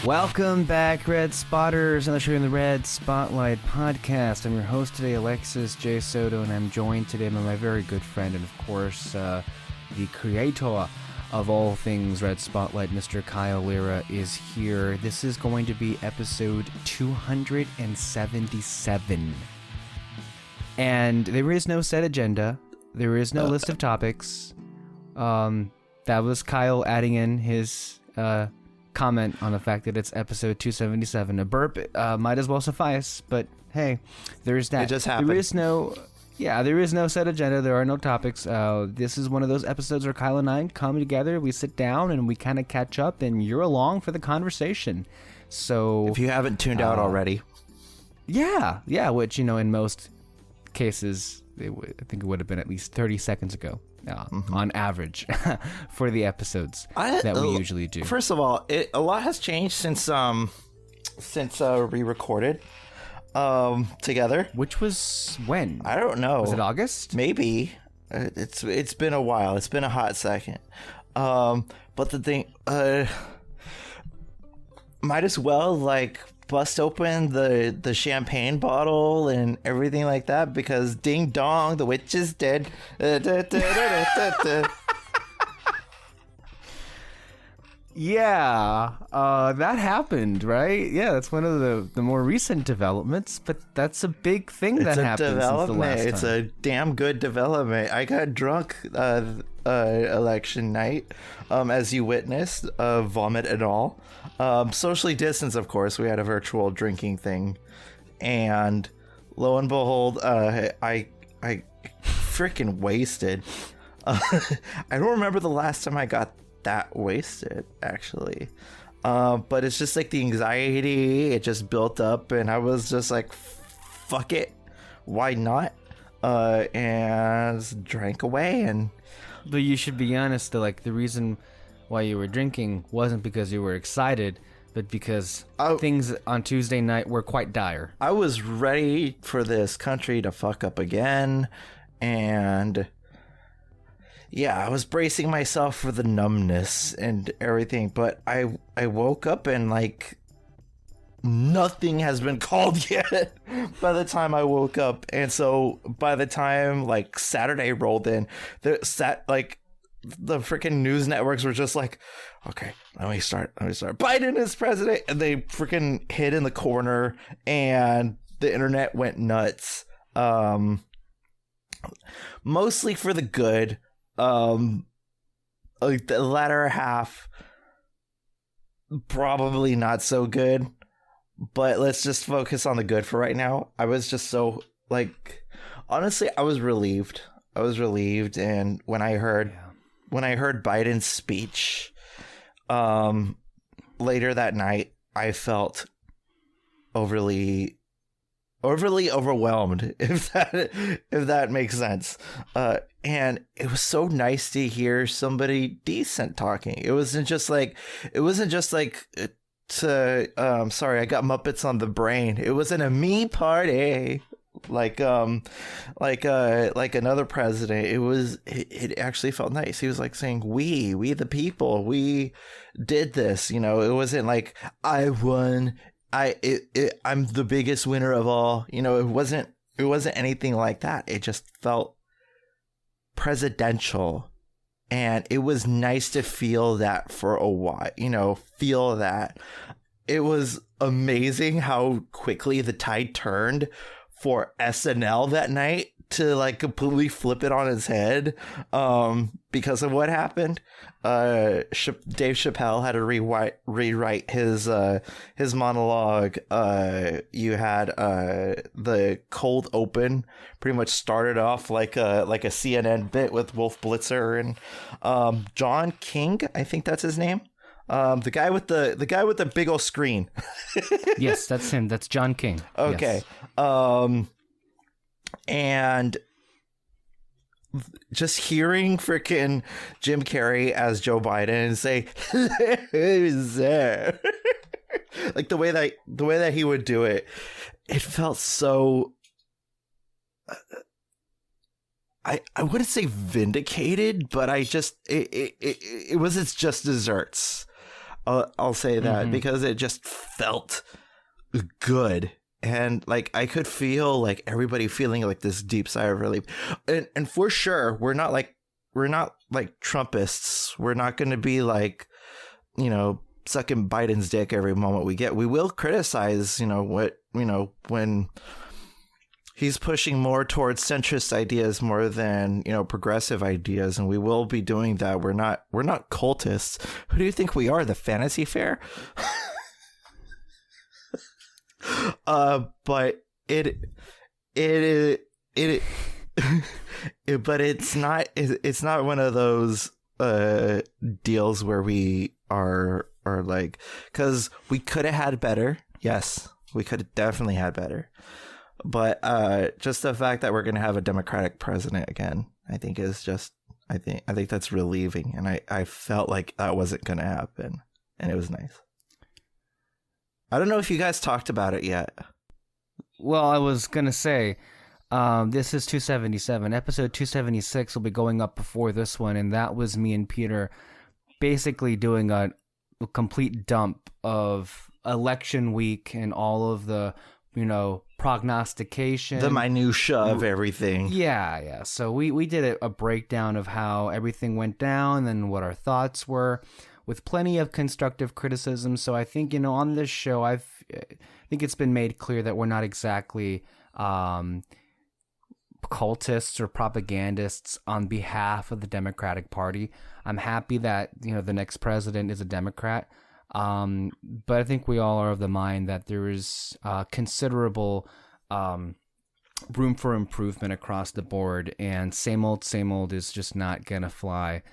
Welcome back, Red Spotters, on the Show in the Red Spotlight podcast. I'm your host today, Alexis J. Soto, and I'm joined today by my very good friend and, of course, the creator of all things Red Spotlight, Mr. Kyle Lira, is here. This is going to be episode 277. And there is no set agenda. There is no list of topics. That was Kyle adding in his comment on the fact that it's episode 277. A burp might as well suffice, but hey, there's that. It just happened. There is no set agenda. There are no topics. This is one of those episodes where Kyle and I come together, we sit down, and we kind of catch up, and you're along for the conversation. So if you haven't tuned out already. Yeah, which, in most cases, I think it would have been at least 30 seconds ago. On average for the episodes that we usually do. First of all, a lot has changed since we recorded together. Which was when? I don't know. Was it August? Maybe. It's been a while. It's been a hot second. But the thing, might as well bust open the champagne bottle and everything like that, because ding dong, the witch is dead. Yeah, that happened, right? Yeah, that's one of the more recent developments, but that's a big thing that happened since the last time. It's a damn good development. I got drunk election night, as you witnessed, vomit and all. Socially distanced, of course. We had a virtual drinking thing, and lo and behold, I freaking wasted. I don't remember the last time I got that wasted, actually, but it's just the anxiety, it just built up, and I was just like, fuck it, why not, and drank away. And but you should be honest, though, the reason why you were drinking wasn't because you were excited, but because things on Tuesday night were quite dire. I was ready for this country to fuck up again, and yeah, I was bracing myself for the numbness and everything, but I woke up and nothing has been called yet by the time I woke up. And so by the time Saturday rolled in, the freaking news networks were just like, okay, let me start. Biden is president. And they freaking hid in the corner and the internet went nuts. Mostly for the good. The latter half, probably not so good, but let's just focus on the good for right now. I was just so honestly, I was relieved. And when I heard Biden's speech later that night, I felt overly overwhelmed, if that makes sense. And it was so nice to hear somebody decent talking. It wasn't just sorry, I got Muppets on the brain. It wasn't a me party like another president. It actually felt nice. He was saying, we the people, we did this. It wasn't I won, I'm the biggest winner of all. It wasn't anything like that. It just felt presidential, and it was nice to feel that for a while. Feel that. It was amazing how quickly the tide turned for SNL that night to completely flip it on its head because of what happened. Dave Chappelle had to rewrite his monologue. You had the cold open pretty much started off like a CNN bit with Wolf Blitzer and John King, I think that's his name. The guy with the big old screen. Yes, that's him. That's John King. Okay. Yes. And just hearing freaking Jim Carrey as Joe Biden say, "Who's there?" the way that he would do it, it felt so. I wouldn't say vindicated, but it was just desserts. I'll say that because it just felt good. And like I could feel like everybody feeling like this deep sigh of relief. And for sure, we're not like Trumpists. We're not going to be like, sucking Biden's dick every moment we get. We will criticize, when he's pushing more towards centrist ideas more than, progressive ideas, and we will be doing that. We're not cultists. Who do you think we are? The Fantasy Fair? But but it's not one of those deals where we are like, because we could have had better. Yes, we could have definitely had better. But just the fact that we're going to have a Democratic president again, I think is just, I think that's relieving. And I felt like that wasn't going to happen. And it was nice. I don't know if you guys talked about it yet. Well, I was going to say, this is 277. Episode 276 will be going up before this one. And that was me and Peter basically doing a complete dump of election week and all of the, prognostication. The minutia of everything. Yeah. So we did a breakdown of how everything went down and what our thoughts were, with plenty of constructive criticism. So I think, on this show, I think it's been made clear that we're not exactly cultists or propagandists on behalf of the Democratic Party. I'm happy that, the next president is a Democrat. But I think we all are of the mind that there is considerable room for improvement across the board, and same old is just not gonna fly.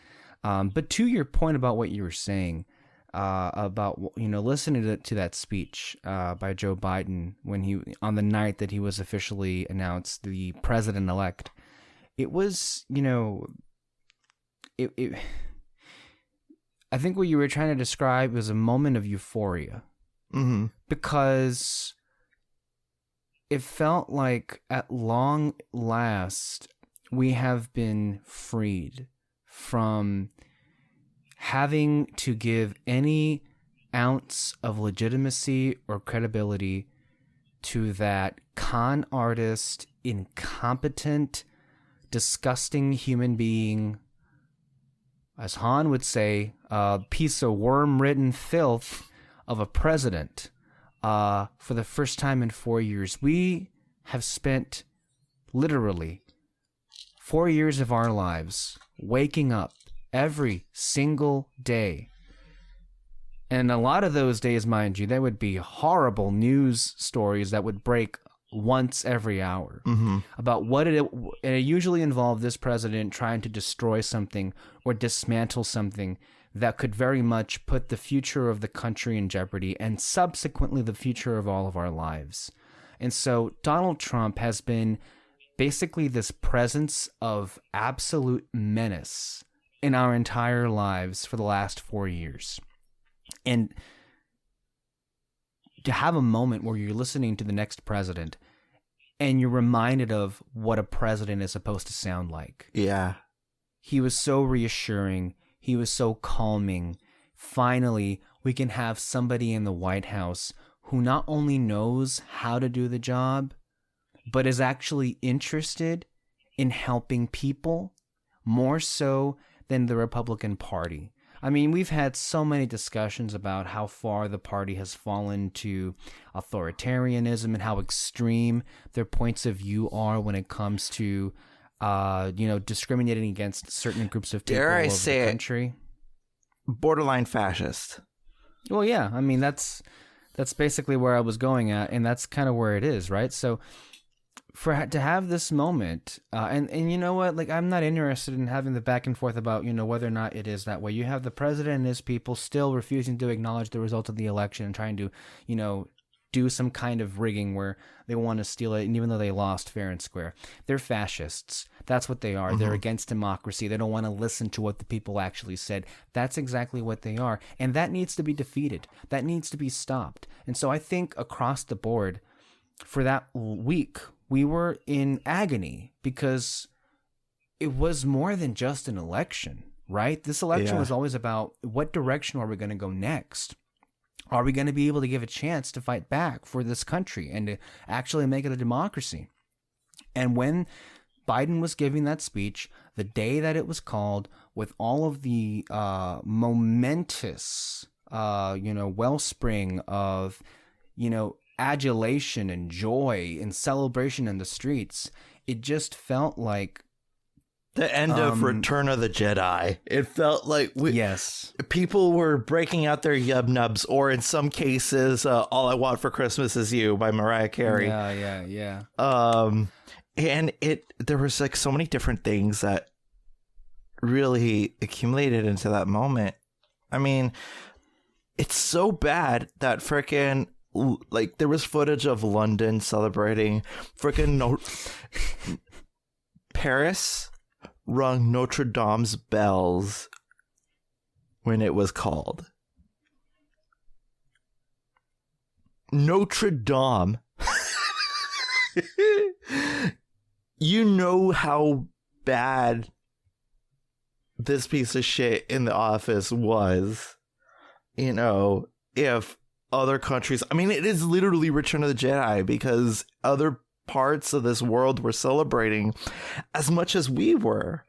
But to your point about what you were saying about listening to that speech by Joe Biden when he, on the night that he was officially announced the president-elect, it was I think what you were trying to describe was a moment of euphoria, because it felt like at long last we have been freed from having to give any ounce of legitimacy or credibility to that con artist, incompetent, disgusting human being, as Han would say, a piece of worm-ridden filth of a president. For the first time in 4 years, we have spent literally 4 years of our lives waking up every single day. And a lot of those days, mind you, there would be horrible news stories that would break once every hour about what it usually involved this president trying to destroy something or dismantle something that could very much put the future of the country in jeopardy and subsequently the future of all of our lives. And so Donald Trump has been basically this presence of absolute menace in our entire lives for the last 4 years. And to have a moment where you're listening to the next president and you're reminded of what a president is supposed to sound like. Yeah. He was so reassuring. He was so calming. Finally, we can have somebody in the White House who not only knows how to do the job, but is actually interested in helping people more so than the Republican Party. I mean, we've had so many discussions about how far the party has fallen to authoritarianism and how extreme their points of view are when it comes to, discriminating against certain groups of people all over the country. Borderline fascist. Well, yeah. I mean, that's basically where I was going at, and that's kind of where it is, right? So to have this moment, and you know what, like, I'm not interested in having the back and forth about, whether or not it is that way. You have the president and his people still refusing to acknowledge the result of the election and trying to, do some kind of rigging where they want to steal it, and even though they lost fair and square. They're fascists. That's what they are. They're against democracy. They don't want to listen to what the people actually said. That's exactly what they are. And that needs to be defeated. That needs to be stopped. And so I think across the board, for that week, we were in agony because it was more than just an election. right? This election Yeah. was always about what direction are we going to go next? Are we going to be able to give a chance to fight back for this country and to actually make it a democracy? And when Biden was giving that speech, the day that it was called, with all of the momentous, wellspring of, adulation and joy and celebration in the streets, it just felt like the end of Return of the Jedi. It felt like people were breaking out their yub nubs, or in some cases, All I Want for Christmas Is You by Mariah Carey. Yeah. And there was like so many different things that really accumulated into that moment. I mean, it's so bad that frickin' like there was footage of London celebrating. Paris rung Notre Dame's bells when it was called. Notre Dame. You know how bad this piece of shit in the office was. If other countries... I mean, it is literally Return of the Jedi, because other parts of this world were celebrating as much as we were.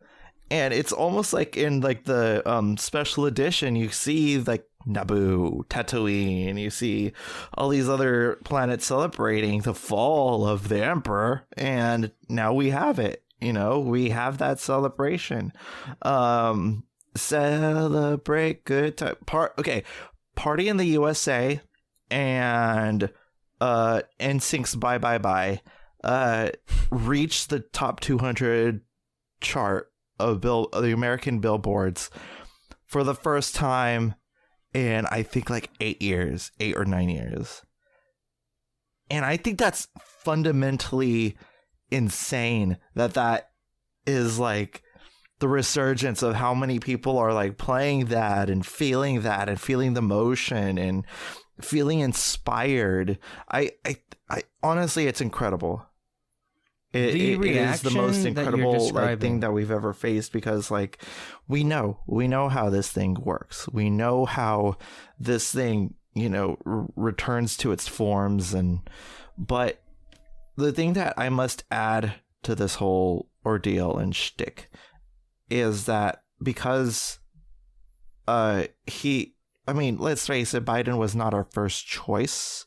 And it's almost like in like the special edition, you see like Naboo, Tatooine, you see all these other planets celebrating the fall of the Emperor, and now we have it. We have that celebration. Celebrate good time. Party in the USA and NSYNC's Bye Bye Bye reached the top 200 chart of the American billboards for the first time in I think like 8 or 9 years. And I think that's fundamentally insane that is like the resurgence of how many people are like playing that and feeling the motion and feeling inspired. I honestly, it's incredible. It is the most incredible thing that we've ever faced, because like we know how this thing works. We know how this thing, returns to its forms. But the thing that I must add to this whole ordeal and shtick is that because let's face it, Biden was not our first choice,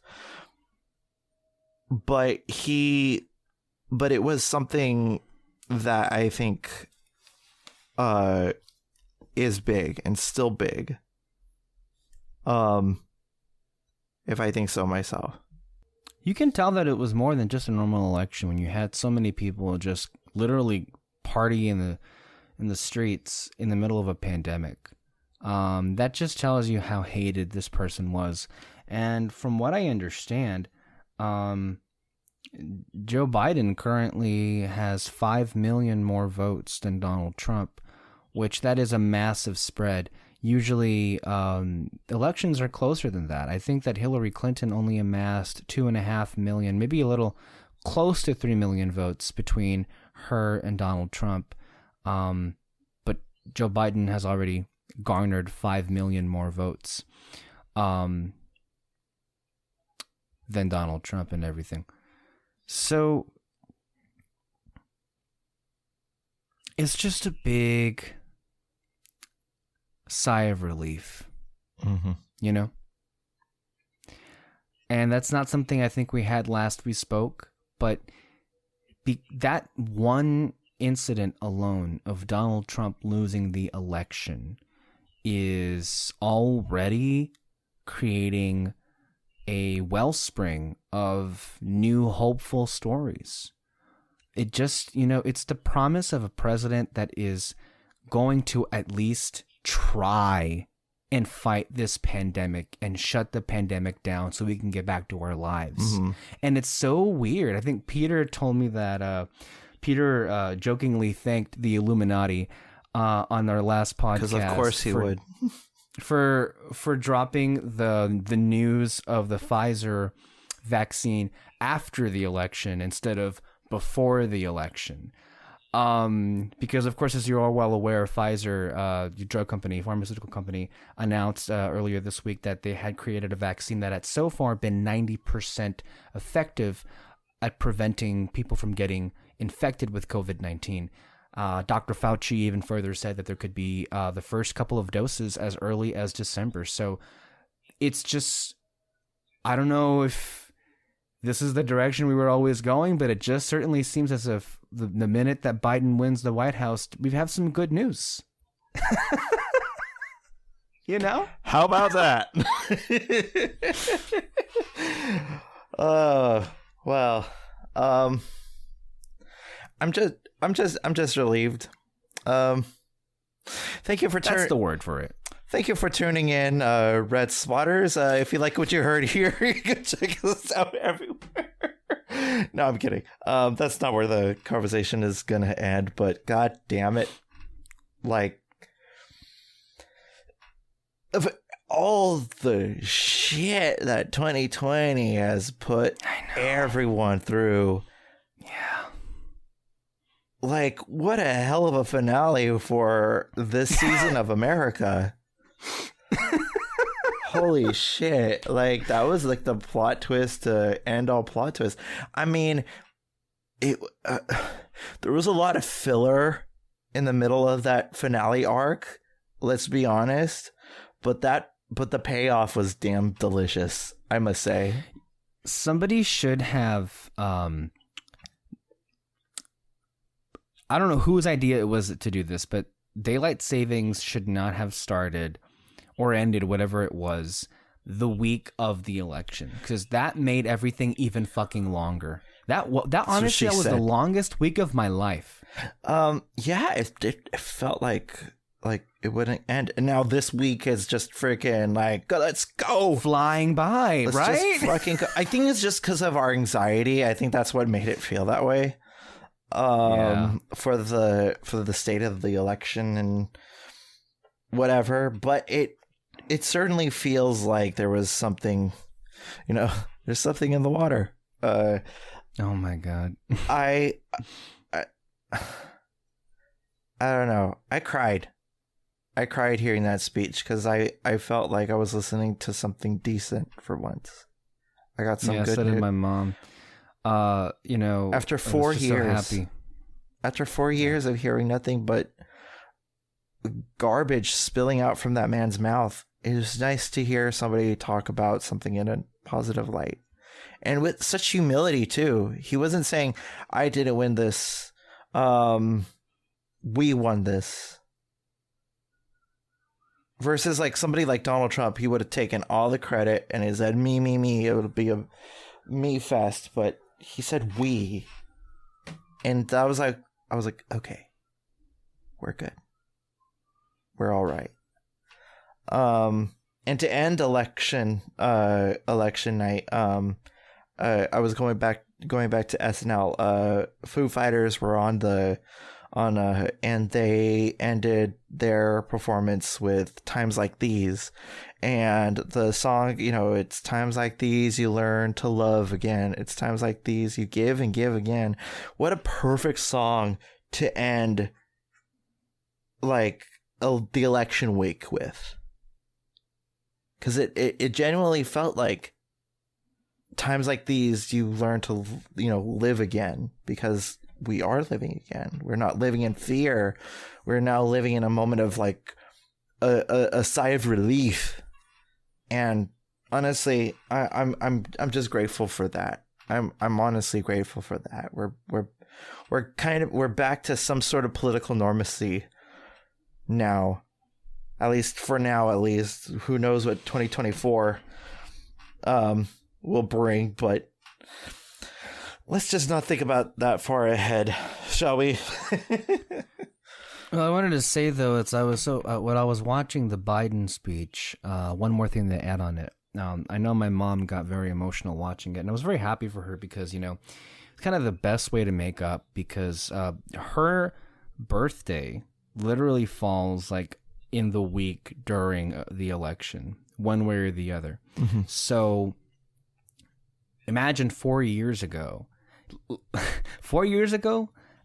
but it was something that I think is big and still big. If I think so myself. You can tell that it was more than just a normal election when you had so many people just literally party in the streets in the middle of a pandemic. That just tells you how hated this person was. And from what I understand, Joe Biden currently has 5 million more votes than Donald Trump, which that is a massive spread. Usually, elections are closer than that. I think that Hillary Clinton only amassed 2.5 million, maybe a little close to 3 million votes between her and Donald Trump. But Joe Biden has already garnered 5 million more votes than Donald Trump and everything. So it's just a big sigh of relief, And that's not something I think we had last we spoke, but that one incident alone of Donald Trump losing the election is already creating a wellspring of new hopeful stories. It just, it's the promise of a president that is going to at least try and fight this pandemic and shut the pandemic down so we can get back to our lives. Mm-hmm. And it's so weird. I think Peter told me that Peter jokingly thanked the Illuminati on our last podcast. Because of course he would. For dropping the news of the Pfizer vaccine after the election instead of before the election. Because of course, as you're all well aware, Pfizer, the drug company, pharmaceutical company, announced earlier this week that they had created a vaccine that had so far been 90% effective at preventing people from getting infected with COVID-19. Dr. Fauci even further said that there could be the first couple of doses as early as December. So it's just, I don't know if this is the direction we were always going, but it just certainly seems as if the minute that Biden wins the White House, we have some good news. You know? How about that? Well, I'm just relieved. Thank you for That's the word for it. Thank you for tuning in, Red Spotters. If you like what you heard here, you can check us out everywhere. No, I'm kidding. That's not where the conversation is gonna end, but god damn it. Like, of all the shit that 2020 has put everyone through. Yeah. Like, what a hell of a finale for this season of America. Holy shit. Like, that was like the plot twist to end all plot twists. I mean, it there was a lot of filler in the middle of that finale arc, let's be honest, but the payoff was damn delicious, I must say. Somebody should have I don't know whose idea it was to do this, but daylight savings should not have started or ended, whatever it was, the week of the election, because that made everything even fucking longer. That honestly, that was the longest week of my life. Yeah, it felt like it wouldn't end, and now this week is just freaking like, let's go, flying by, let's right? Just fucking go. I think it's just because of our anxiety. I think that's what made it feel that way. For the state of the election and whatever, but it certainly feels like there was something, there's something in the water. Oh my god. I don't know. I cried hearing that speech because I felt like I was listening to something decent for once. I got some good. So did my mom. After 4 years, so happy. After 4 years of hearing nothing but garbage spilling out from that man's mouth, it was nice to hear somebody talk about something in a positive light. And with such humility, too. He wasn't saying, I didn't win this. We won this. Versus like somebody like Donald Trump, he would have taken all the credit and he said, me. It would be a me fest. But he said we. And I was like, okay, we're good. We're all right. And to end election night, I was going back to SNL. Foo Fighters were and they ended their performance with Times Like These, and the song, it's times like these you learn to love again. It's times like these you give and give again. What a perfect song to end like the election week with. Because it genuinely felt like times like these you learn to live again, because we are living again. We're not living in fear. We're now living in a moment of like a sigh of relief. And honestly, I'm just grateful for that. I'm honestly grateful for that. We're back to some sort of political normalcy now. At least for now, at least. Who knows what 2024 will bring, but let's just not think about that far ahead, shall we? Well, I wanted to say though, when I was watching the Biden speech, one more thing to add on it. I know my mom got very emotional watching it, and I was very happy for her because it's kind of the best way to make up, because her birthday literally falls like in the week during the election, one way or the other. Mm-hmm. So imagine 4 years ago,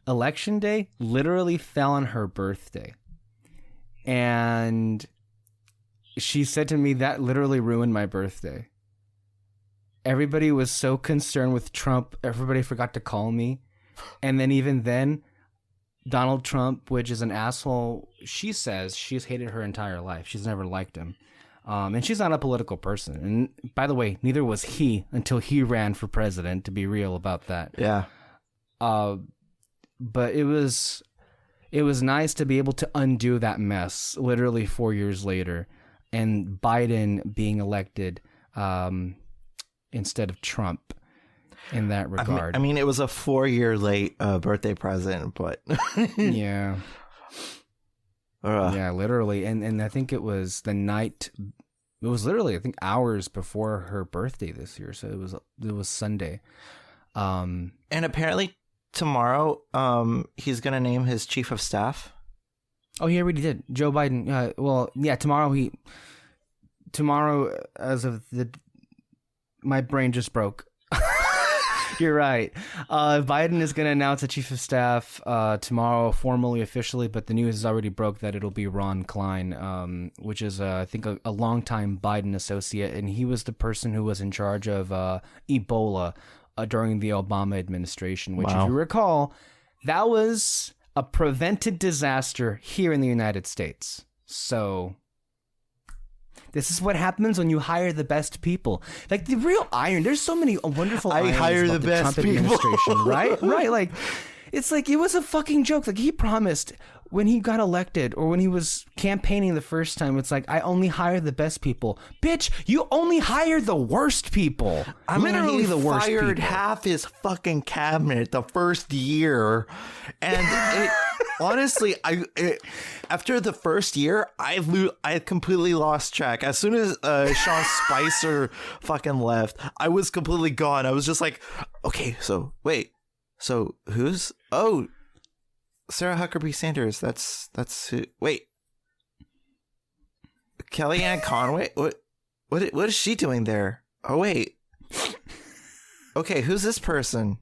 election day literally fell on her birthday. And she said to me, that literally ruined my birthday. Everybody was so concerned with Trump. Everybody forgot to call me. And then even then, Donald Trump, which is an asshole, she says she's hated her entire life. She's never liked him. And she's not a political person. And by the way, neither was he until he ran for president, to be real about that. Yeah. But it was nice to be able to undo that mess literally 4 years later, and Biden being elected instead of Trump in that regard. I mean, it was a 4-year late birthday present, but yeah. Yeah, literally. And I think it was the night, it was literally, I think, hours before her birthday this year. So it was Sunday. And apparently tomorrow, he's going to name his chief of staff. Oh, he already did. Joe Biden. Well, yeah, tomorrow, as of my brain just broke. You're right. Biden is going to announce a chief of staff tomorrow, formally, officially, but the news has already broke that it'll be Ron Klein, which is, I think, a longtime Biden associate, and he was the person who was in charge of Ebola during the Obama administration, which, if you recall, that was a prevented disaster here in the United States. So this is what happens when you hire the best people. Like, the real iron. There's so many wonderful ironies about the Trump administration, right? Right. Like, it's like, it was a fucking joke. Like, he promised when he got elected, or when he was campaigning the first time, it's like, I only hire the best people. Bitch, you only hire the worst people. Literally the worst people. He fired half his fucking cabinet the first year. And honestly, after the first year, I completely lost track. As soon as Sean Spicer fucking left, I was completely gone. I was just like, okay, so wait, so who's? Oh, Sarah Huckabee Sanders. That's who. Wait, Kellyanne Conway. What is she doing there? Oh wait. Okay, who's this person?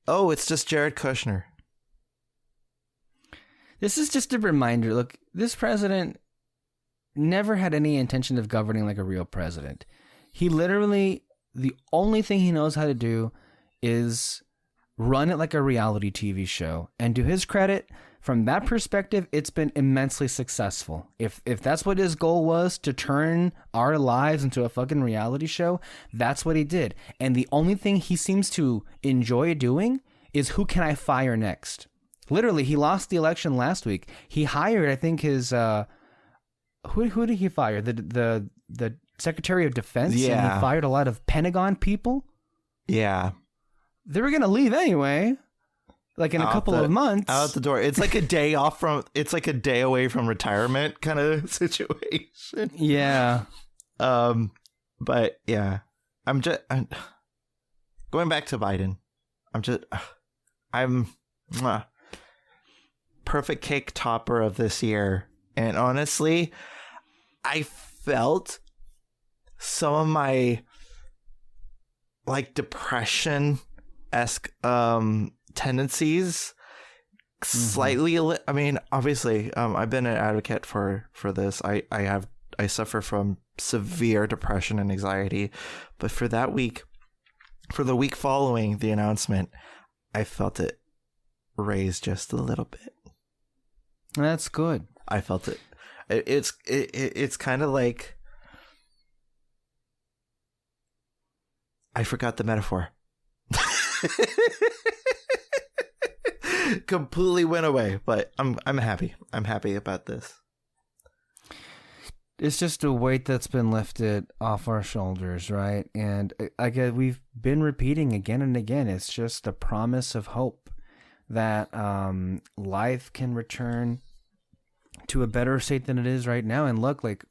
Oh, it's just Jared Kushner. This is just a reminder. Look, this president never had any intention of governing like a real president. He literally, the only thing he knows how to do is run it like a reality TV show. And to his credit, from that perspective, it's been immensely successful. If that's what his goal was, to turn our lives into a fucking reality show, that's what he did. And the only thing he seems to enjoy doing is, who can I fire next? Literally, he lost the election last week. He hired, I think, his who did he fire? The Secretary of Defense. Yeah. And he fired a lot of Pentagon people. Yeah. They were gonna leave anyway, like in a couple of months. Out the door. It's like a day off from. It's like a day away from retirement kind of situation. Yeah. But yeah, I'm going back to Biden. I'm perfect cake topper of this year, and honestly, I felt some of my like depression-esque tendencies slightly. I mean, obviously, I've been an advocate for this. I suffer from severe depression and anxiety, but for the week following the announcement, I felt it raise just a little bit. That's good. I felt it. It's kind of like, I forgot the metaphor. Completely went away, but I'm happy. I'm happy about this. It's just a weight that's been lifted off our shoulders, right? And again, we've been repeating again and again, it's just the promise of hope that life can return to a better state than it is right now. And look, like,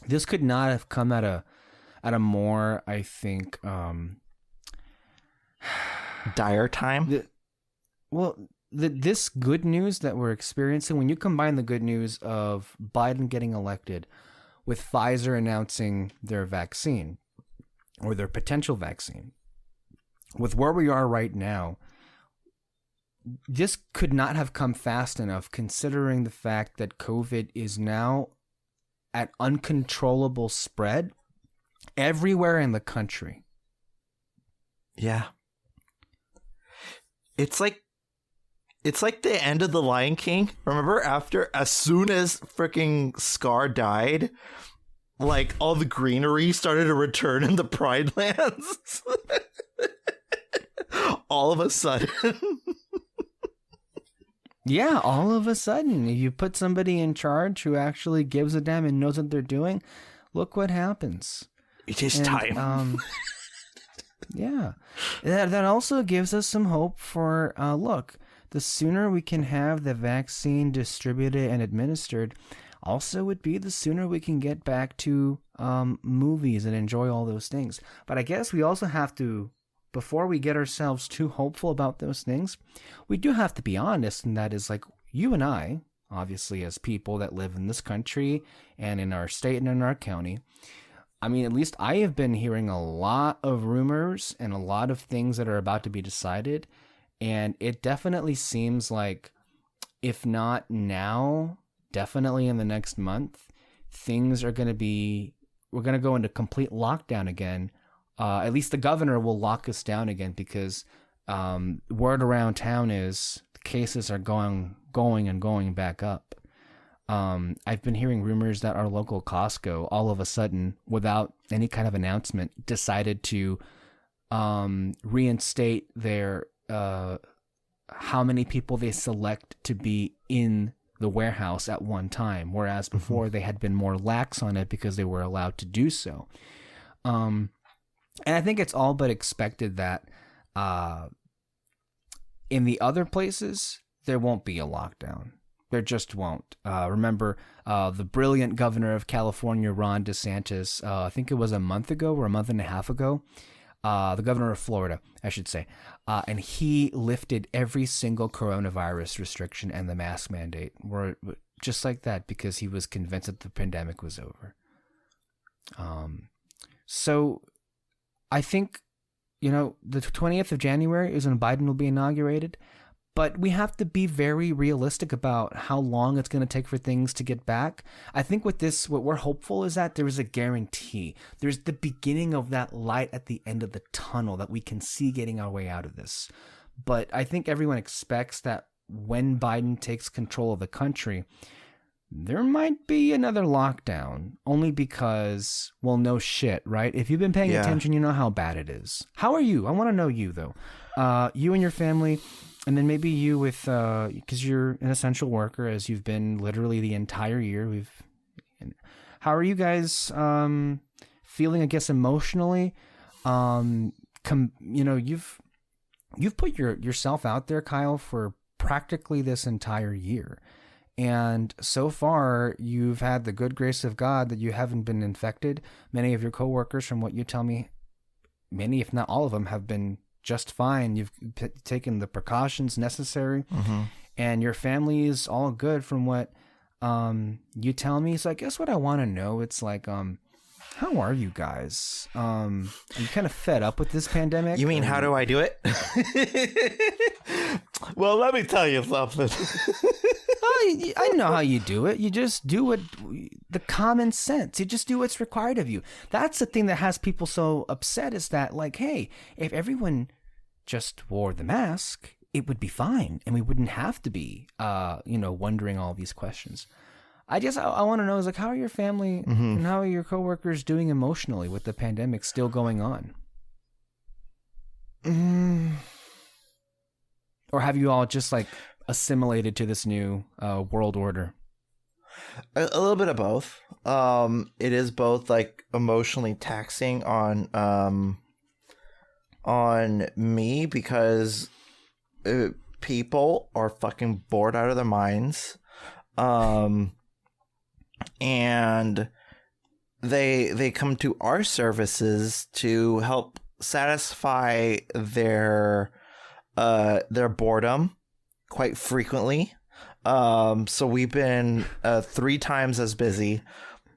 this could not have come at a more, I think, dire time. This good news that we're experiencing, when you combine the good news of Biden getting elected with Pfizer announcing their vaccine, or their potential vaccine, with where we are right now, this could not have come fast enough, considering the fact that COVID is now at uncontrollable spread everywhere in the country. Yeah. It's like the end of The Lion King. Remember, as soon as freaking Scar died, like all the greenery started to return in the Pride Lands. All of a sudden. Yeah, all of a sudden, if you put somebody in charge who actually gives a damn and knows what they're doing, look what happens. It is time. Yeah. That also gives us some hope for, look, the sooner we can have the vaccine distributed and administered, also would be the sooner we can get back to movies and enjoy all those things. But I guess we also have to, before we get ourselves too hopeful about those things, we do have to be honest, and that is like you and I, obviously as people that live in this country and in our state and in our county, I mean, at least I have been hearing a lot of rumors and a lot of things that are about to be decided, and it definitely seems like, if not now, definitely in the next month, things are going to be, we're going to go into complete lockdown again. At least the governor will lock us down again, because word around town is the cases are going back up. I've been hearing rumors that our local Costco, all of a sudden, without any kind of announcement, decided to reinstate their how many people they select to be in the warehouse at one time, whereas before they had been more lax on it because they were allowed to do so. And I think it's all but expected that in the other places, there won't be a lockdown. There just won't. Remember, the brilliant governor of California, Ron DeSantis, I think it was a month ago or a month and a half ago, the governor of Florida, I should say, and he lifted every single coronavirus restriction and the mask mandate, just like that, because he was convinced that the pandemic was over. So I think, the 20th of January is when Biden will be inaugurated. But we have to be very realistic about how long it's going to take for things to get back. I think with this, what we're hopeful is that there is a guarantee. There's the beginning of that light at the end of the tunnel that we can see getting our way out of this. But I think everyone expects that when Biden takes control of the country, there might be another lockdown, only because, well, no shit, right? If you've been paying attention, you know how bad it is. How are you? I want to know you, though. You and your family. And then maybe you with, because you're an essential worker, as you've been literally the entire year. How are you guys feeling, I guess, emotionally? You've put yourself out there, Kyle, for practically this entire year. And so far, you've had the good grace of God that you haven't been infected. Many of your coworkers, from what you tell me, many, if not all of them, have been just fine. You've taken the precautions necessary, and your family is all good from what you tell me. So I guess what I want to know, it's like, how are you guys? Are you kind of fed up with this pandemic? You mean, how do I do it? Well, let me tell you something. I know how you do it. You just do what the common sense. You just do what's required of you. That's the thing that has people so upset, is that, like, hey, if everyone just wore the mask, it would be fine, and we wouldn't have to be, wondering all these questions. I want to know, is like, how are your family and how are your coworkers doing emotionally with the pandemic still going on? Or have you all just like assimilated to this new world order? A little bit of both. It is both like emotionally taxing on me, because people are fucking bored out of their minds. And they come to our services to help satisfy their boredom quite frequently. So we've been 3 times as busy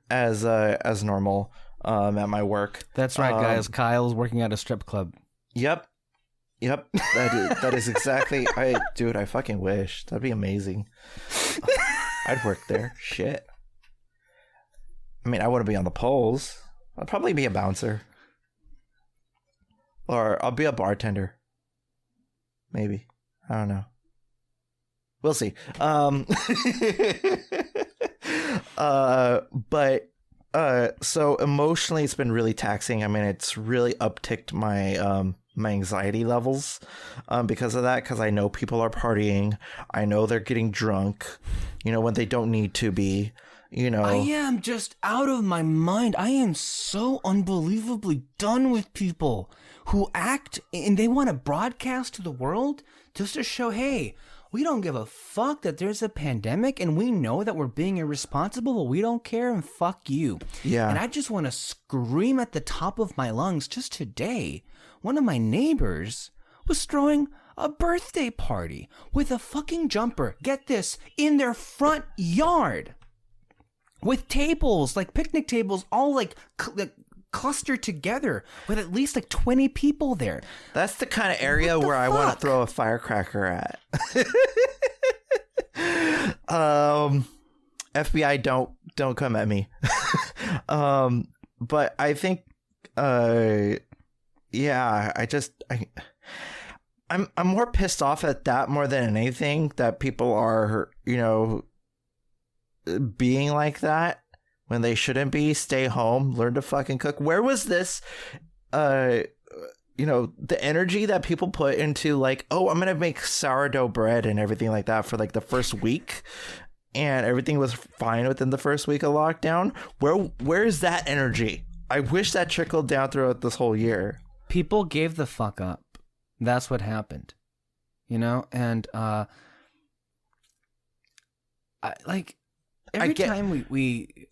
as normal at my work. That's right, guys. Kyle's working at a strip club. Yep. Yep, that is exactly. Dude, I fucking wish. That'd be amazing. I'd work there. Shit. I mean, I wouldn't be on the polls. I'd probably be a bouncer. Or I'll be a bartender. Maybe. I don't know. We'll see. So emotionally it's been really taxing. I mean, it's really upticked my my anxiety levels because of that, because I know people are partying. I know they're getting drunk, when they don't need to be, I am just out of my mind. I am so unbelievably done with people who act and they want to broadcast to the world just to show, hey, we don't give a fuck that there's a pandemic and we know that we're being irresponsible, but we don't care and fuck you. Yeah. And I just want to scream at the top of my lungs. Just today, one of my neighbors was throwing a birthday party with a fucking jumper, get this, in their front yard with tables, like picnic tables, all like clustered together with at least like 20 people there. That's the kind of area where I want to throw a firecracker at. FBI, don't come at me. But I think I'm more pissed off at that more than anything, that people are, being like that when they shouldn't be. Stay home, learn to fucking cook. Where was this the energy that people put into like, oh, I'm gonna make sourdough bread and everything like that for like the first week, and everything was fine within the first week of lockdown? Where's that energy? I wish that trickled down throughout this whole year. People gave the fuck up. That's what happened, and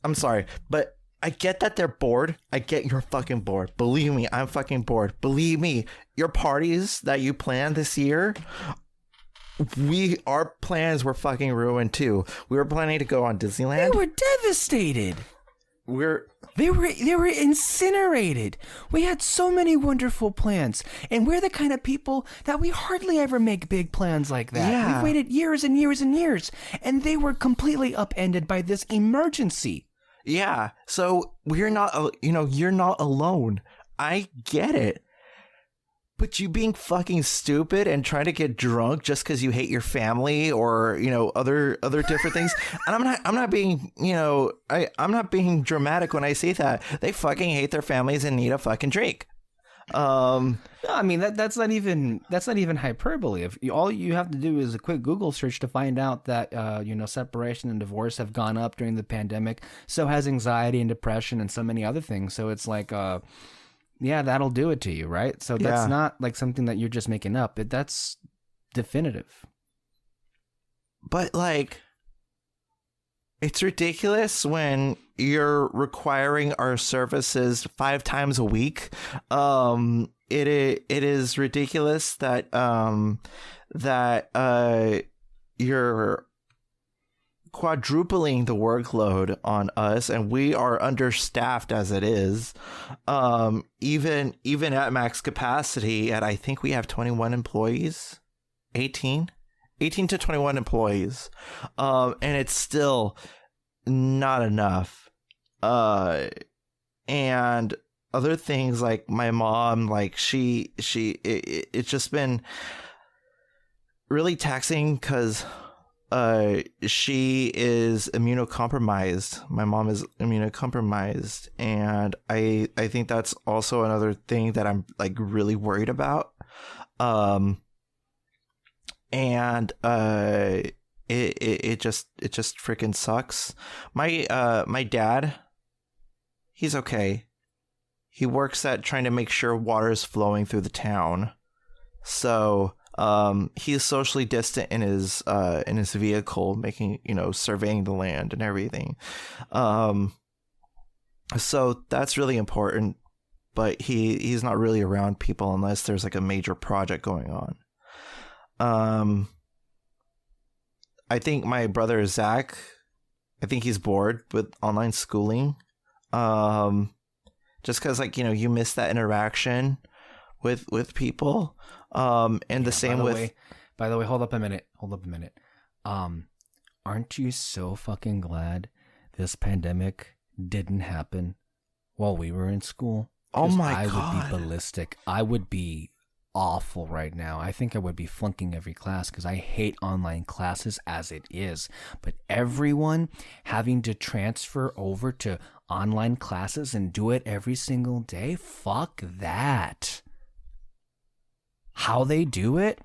I'm sorry, but I get that they're bored. I get you're fucking bored. Believe me, I'm fucking bored. Believe me, your parties that you planned this year, our plans were fucking ruined too. We were planning to go on Disneyland. They were devastated. They were incinerated. We had so many wonderful plans, and we're the kind of people that we hardly ever make big plans like that. Yeah. We've waited years and years and years, and they were completely upended by this emergency. Yeah. So you're not alone. I get it. But you being fucking stupid and trying to get drunk just because you hate your family or, other different things. And I'm not being, I'm not being dramatic when I say that. They fucking hate their families and need a fucking drink. No, I mean, that's not even hyperbole. All you have to do is a quick Google search to find out that, separation and divorce have gone up during the pandemic. So has anxiety and depression and so many other things. So it's like, yeah, that'll do it to you, right? So that's not like something that you're just making up. That's definitive. But like, it's ridiculous when you're requiring our services 5 times a week. It is ridiculous that you're quadrupling the workload on us, and we are understaffed as it is. Even at max capacity, I think we have 21 employees, 18 to 21 employees, and it's still not enough. And other things like my mom, like it's just been really taxing because she is immunocompromised. My mom is immunocompromised, and I think that's also another thing that I'm like really worried about. It just freaking sucks. My dad, he's okay. He works at trying to make sure water is flowing through the town. So he's socially distant in his vehicle, making, surveying the land and everything. So that's really important, but he's not really around people unless there's like a major project going on. I think my brother Zach, I think he's bored with online schooling. Just because, like, you miss that interaction with people. And the same with. By the way, hold up a minute. Aren't you so fucking glad this pandemic didn't happen while we were in school? Oh my God. I would be ballistic. I would be awful right now. I think I would be flunking every class because I hate online classes as it is. But everyone having to transfer over to online classes and do it every single day, fuck that. How they do it?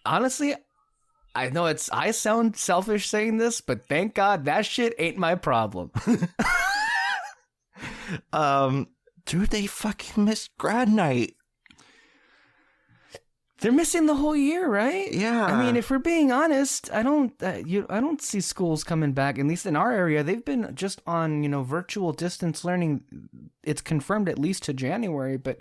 Honestly, I know I sound selfish saying this, but thank God that shit ain't my problem. Dude, they fucking missed grad night. They're missing the whole year, right? Yeah. I mean, if we're being honest, I don't see schools coming back. At least in our area, they've been just on virtual distance learning. It's confirmed at least to January, but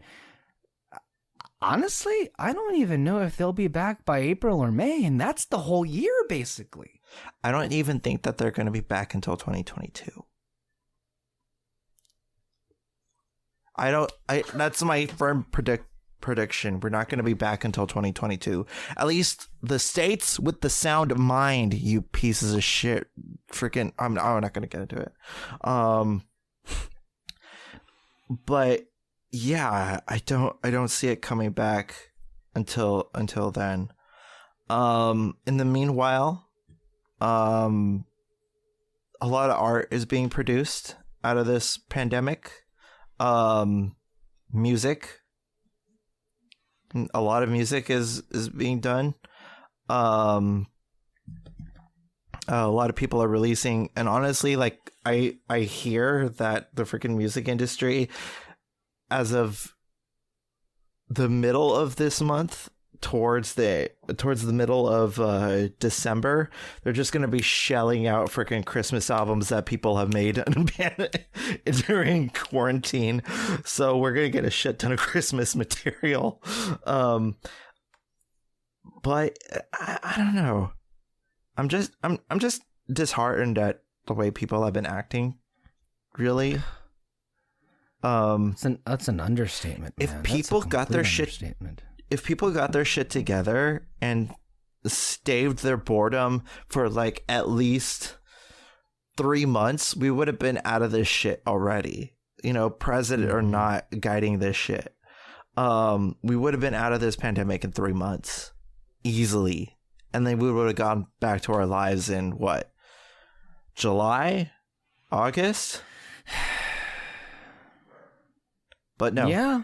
honestly, I don't even know if they'll be back by April or May, and that's the whole year basically. I don't even think that they're going to be back until 2022. That's my firm prediction. We're not going to be back until 2022. At least the states with the sound mind, you pieces of shit. Freaking, I'm not going to get into it. But yeah, I don't see it coming back until then. In the meanwhile, a lot of art is being produced out of this pandemic. Music. A lot of music is being done. A lot of people are releasing, and honestly, like I hear that the freaking music industry, as of the middle of this month, towards the middle of December, they're just going to be shelling out freaking Christmas albums that people have made during quarantine. So we're going to get a shit ton of Christmas material. But I don't know. I'm just disheartened at the way people have been acting. Really. That's an understatement, man. If people got their shit together and staved their boredom for like at least 3 months, we would have been out of this shit already. President or not guiding this shit. We would have been out of this pandemic in 3 months easily. And then we would have gone back to our lives in what? July? August? But no. Yeah.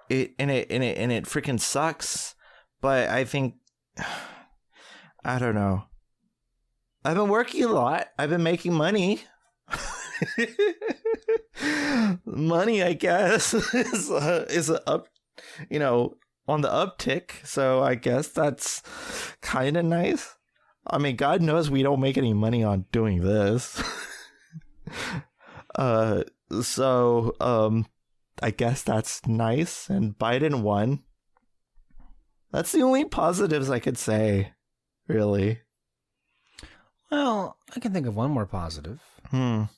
It freaking sucks, but I think, I don't know. I've been working a lot. I've been making money. Money, I guess, is up, on the uptick. So I guess that's kind of nice. I mean, God knows we don't make any money on doing this. I guess that's nice, and Biden won. That's the only positives I could say, really. Well, I can think of one more positive. The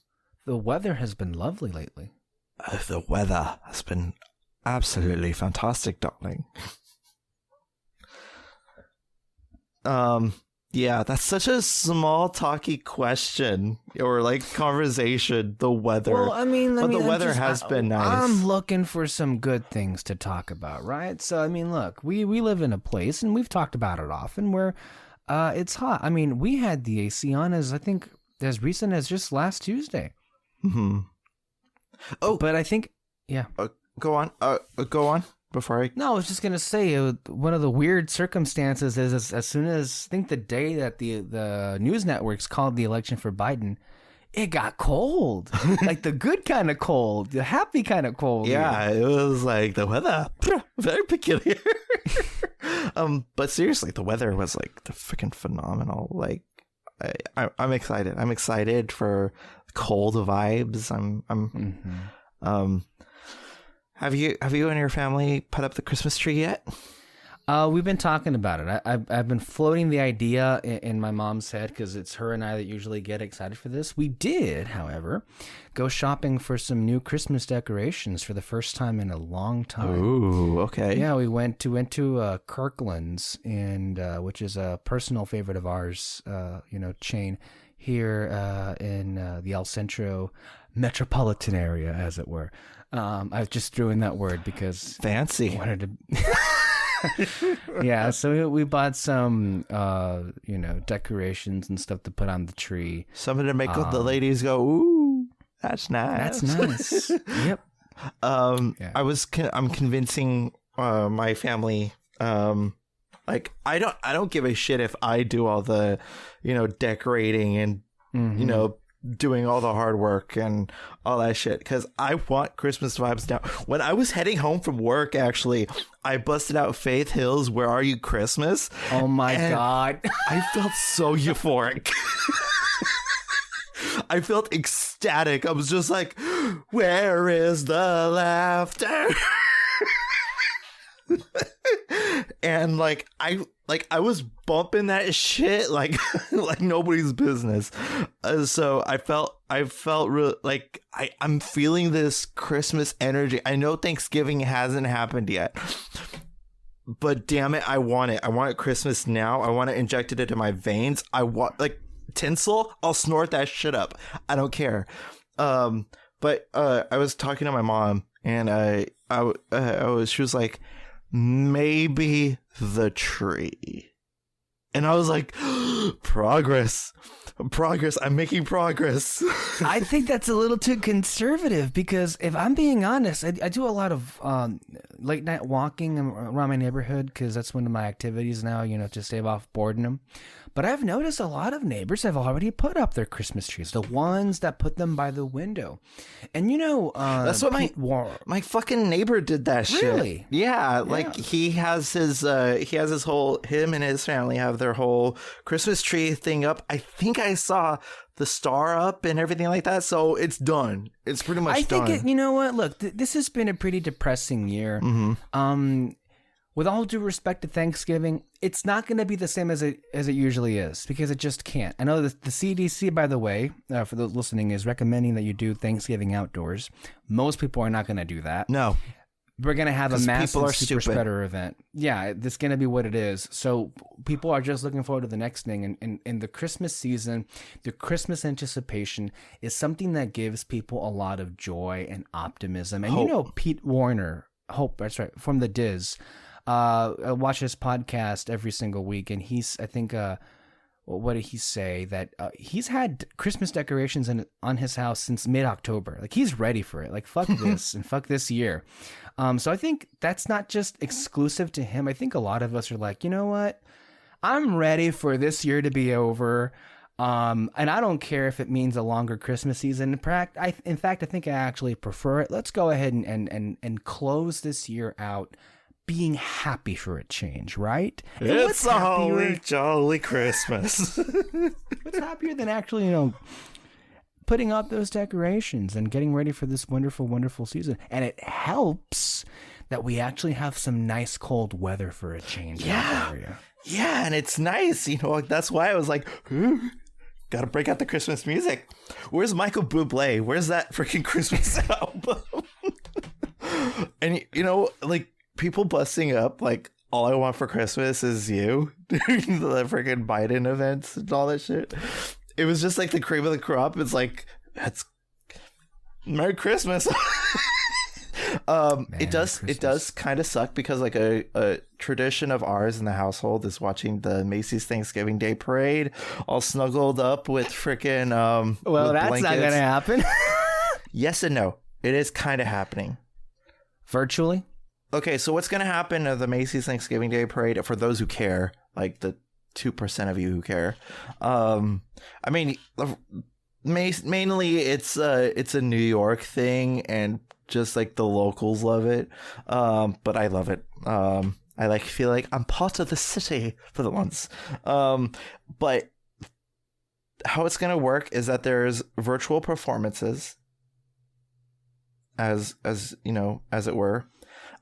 weather has been lovely lately. The weather has been absolutely fantastic, darling. Yeah, that's such a small talky question or like conversation. The weather. Well, I mean, the weather has been nice. I'm looking for some good things to talk about, right? So, I mean, look, we live in a place, and we've talked about it often, where it's hot. I mean, we had the AC on as recent as just last Tuesday. Mm-hmm. Oh, but I think, yeah. Go on. Go on. No, I was just gonna say one of the weird circumstances is as soon as I think the day that the news networks called the election for Biden, it got cold, like the good kind of cold, the happy kind of cold. Yeah, it was like the weather very peculiar. But seriously, the weather was like the freaking phenomenal. Like I'm excited. I'm excited for cold vibes. Have you and your family put up the Christmas tree yet? We've been talking about it. I've been floating the idea in my mom's head because it's her and I that usually get excited for this. We did, however, go shopping for some new Christmas decorations for the first time in a long time. Ooh, okay. Yeah, we went to Kirkland's, and which is a personal favorite of ours, chain here in the El Centro metropolitan area, as it were. I just threw in that word because fancy. I wanted to. Yeah, so we bought some, decorations and stuff to put on the tree. Something to make the ladies go, ooh, that's nice. That's nice. Yep. I'm convincing my family. Like I don't give a shit if I do all the, decorating and doing all the hard work and all that shit, because I want Christmas vibes now. When I was heading home from work, actually, I busted out Faith Hill's "Where Are You Christmas." Oh my God. I felt so euphoric. I felt ecstatic. I was just like, where is the laughter? And I was bumping that shit like nobody's business. So I felt real like I'm feeling this Christmas energy. I know Thanksgiving hasn't happened yet, but damn it, I want it. I want it Christmas now. I want it injected into my veins. I want tinsel. I'll snort that shit up. I don't care. But I was talking to my mom, and she was like, maybe the tree. And I was like, progress. I'm making progress. I think that's a little too conservative, because if I'm being honest, I do a lot of late night walking around my neighborhood, because that's one of my activities now, to stave off boredom. But I've noticed a lot of neighbors have already put up their Christmas trees, the ones that put them by the window. And that's what my fucking neighbor did that shit. Really? Yeah, like him and his family have their whole Christmas tree thing up. I think I saw the star up and everything like that. So it's done. It's pretty much done. I think you know what? Look, this has been a pretty depressing year. Mm-hmm. With all due respect to Thanksgiving, it's not going to be the same as it usually is, because it just can't. I know that the CDC, by the way, for those listening, is recommending that you do Thanksgiving outdoors. Most people are not going to do that. No. We're going to have a massive super spreader event. Yeah, it's going to be what it is. So people are just looking forward to the next thing. And the Christmas season, the Christmas anticipation is something that gives people a lot of joy and optimism. And Hope. Pete Warner, Hope, that's right, from the Diz. I watch his podcast every single week, and what did he say? That he's had Christmas decorations on his house since mid-October. Like, he's ready for it. Like, fuck this and fuck this year. So I think that's not just exclusive to him. I think a lot of us are like, you know what? I'm ready for this year to be over. And I don't care if it means a longer Christmas season. In fact, I think I actually prefer it. Let's go ahead and close this year out being happy for a change, right? It's a holly jolly Christmas. What's happier than actually, putting up those decorations and getting ready for this wonderful, wonderful season? And it helps that we actually have some nice cold weather for a change in that area. Yeah, and it's nice. That's why I was like, gotta break out the Christmas music. Where's Michael Bublé? Where's that freaking Christmas album? And, people busting up like, all I want for Christmas is you during the freaking Biden events and all that shit. It was just like the cream of the crop. It's like, that's Merry Christmas. It does kind of suck, because like a tradition of ours in the household is watching the Macy's Thanksgiving Day Parade, all snuggled up with freaking well, that's blankets. Not gonna happen. Yes and no. It is kind of happening virtually. Okay, so what's going to happen at the Macy's Thanksgiving Day Parade, for those who care, like the 2% of you who care? I mean, mainly it's a New York thing, and just like the locals love it. But I love it. I feel like I'm part of the city for the once. But how it's going to work is that there's virtual performances, as it were.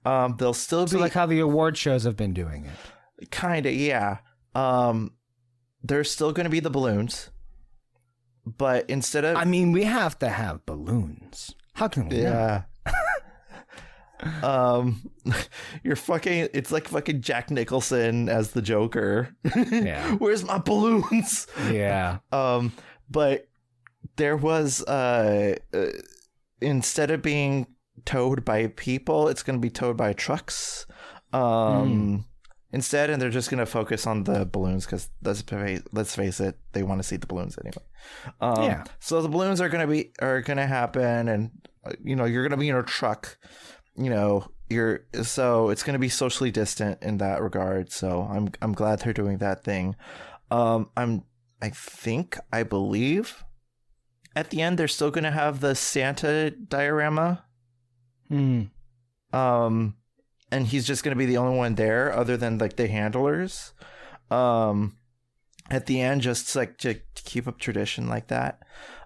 They'll still So be like how the award shows have been doing it. kind of, yeah. There's still going to be the balloons, but instead of I mean, we have to have balloons. How can we not? You're fucking. It's like fucking Jack Nicholson as the Joker. Yeah. Where's my balloons? Yeah. But there was instead of being towed by people, it's going to be towed by trucks. Instead, and they're just going to focus on the balloons because let's face it, they want to see the balloons anyway. Yeah. So the balloons are going to happen, and you're going to be in a truck. So it's going to be socially distant in that regard. So I'm glad they're doing that thing. I believe at the end they're still going to have the Santa diorama. And he's just going to be the only one there other than like the handlers. At the end, just like to keep up tradition like that.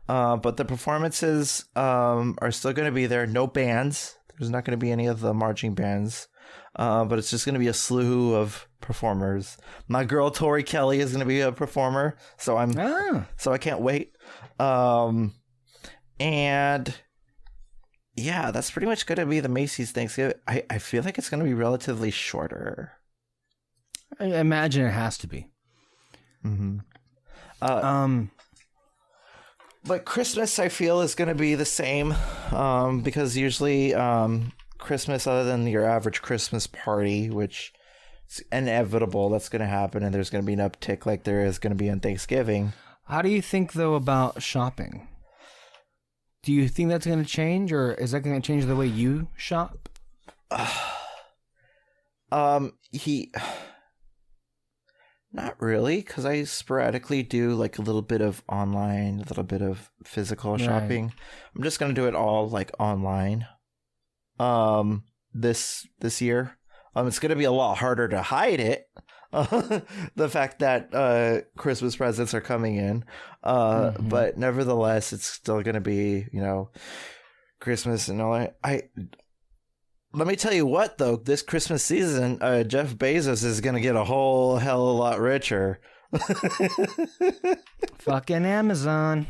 But the performances are still going to be there. No bands. There's not going to be any of the marching bands. But it's just going to be a slew of performers. My girl Tori Kelly is going to be a performer, so I can't wait. And yeah, that's pretty much going to be the Macy's Thanksgiving. I feel like it's going to be relatively shorter. I imagine it has to be. But Christmas, I feel, is going to be the same because usually Christmas, other than your average Christmas party, which is inevitable, that's going to happen, and there's going to be an uptick like there is going to be on Thanksgiving. How do you think, though, about shopping? Do you think that's going to change, or is that going to change the way you shop? Not really, because I sporadically do like a little bit of online, a little bit of physical shopping. Right. I'm just gonna do it all like online. This year, it's gonna be a lot harder to hide it. The fact that Christmas presents are coming in, but nevertheless, it's still gonna be Christmas and all that. Let me tell you what, though, this Christmas season, Jeff Bezos is going to get a whole hell of a lot richer. Fucking Amazon.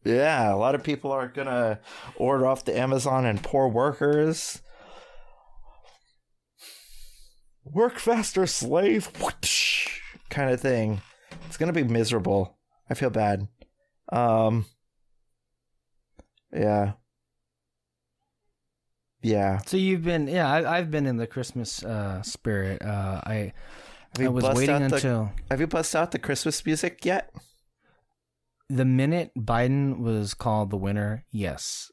Yeah, a lot of people are going to order off the Amazon, and poor workers. Work faster, slave. Kind of thing. It's going to be miserable. I feel bad. Yeah. Yeah. So you've been, I've been in the Christmas spirit. I was waiting until. Have you bust out the Christmas music yet? The minute Biden was called the winner, yes,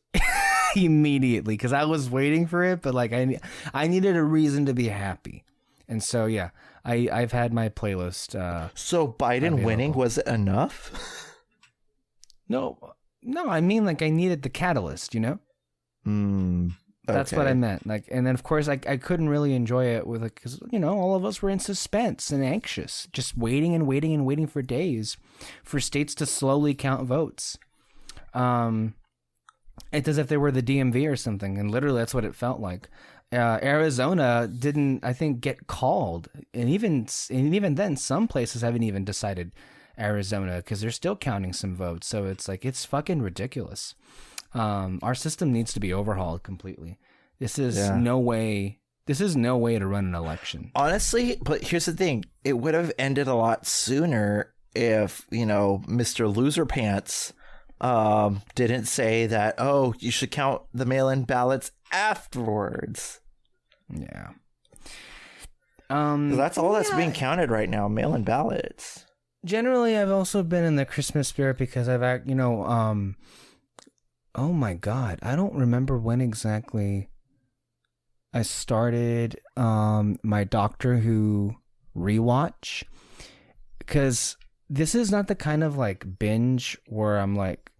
immediately, because I was waiting for it, but like I needed a reason to be happy, and so yeah, I've had my playlist. So Biden available. Winning, was it enough? No, I mean like I needed the catalyst, That's what I meant. Like, and then of course I couldn't really enjoy it with like, because all of us were in suspense and anxious, just waiting and waiting and waiting for days for states to slowly count votes. It's as if they were the DMV or something, and literally that's what it felt like. Arizona didn't, I think, get called, and even then, some places haven't even decided Arizona because they're still counting some votes. So it's like it's fucking ridiculous. Our system needs to be overhauled completely. This is no way to run an election. Honestly, but here's the thing. It would have ended a lot sooner if, Mr. Loser Pants didn't say that, you should count the mail-in ballots afterwards. Yeah. That's all that's being counted right now, mail-in ballots. Generally, I've also been in the Christmas spirit because I've, oh my God, I don't remember when exactly I started my Doctor Who rewatch, because this is not the kind of like binge where I'm like,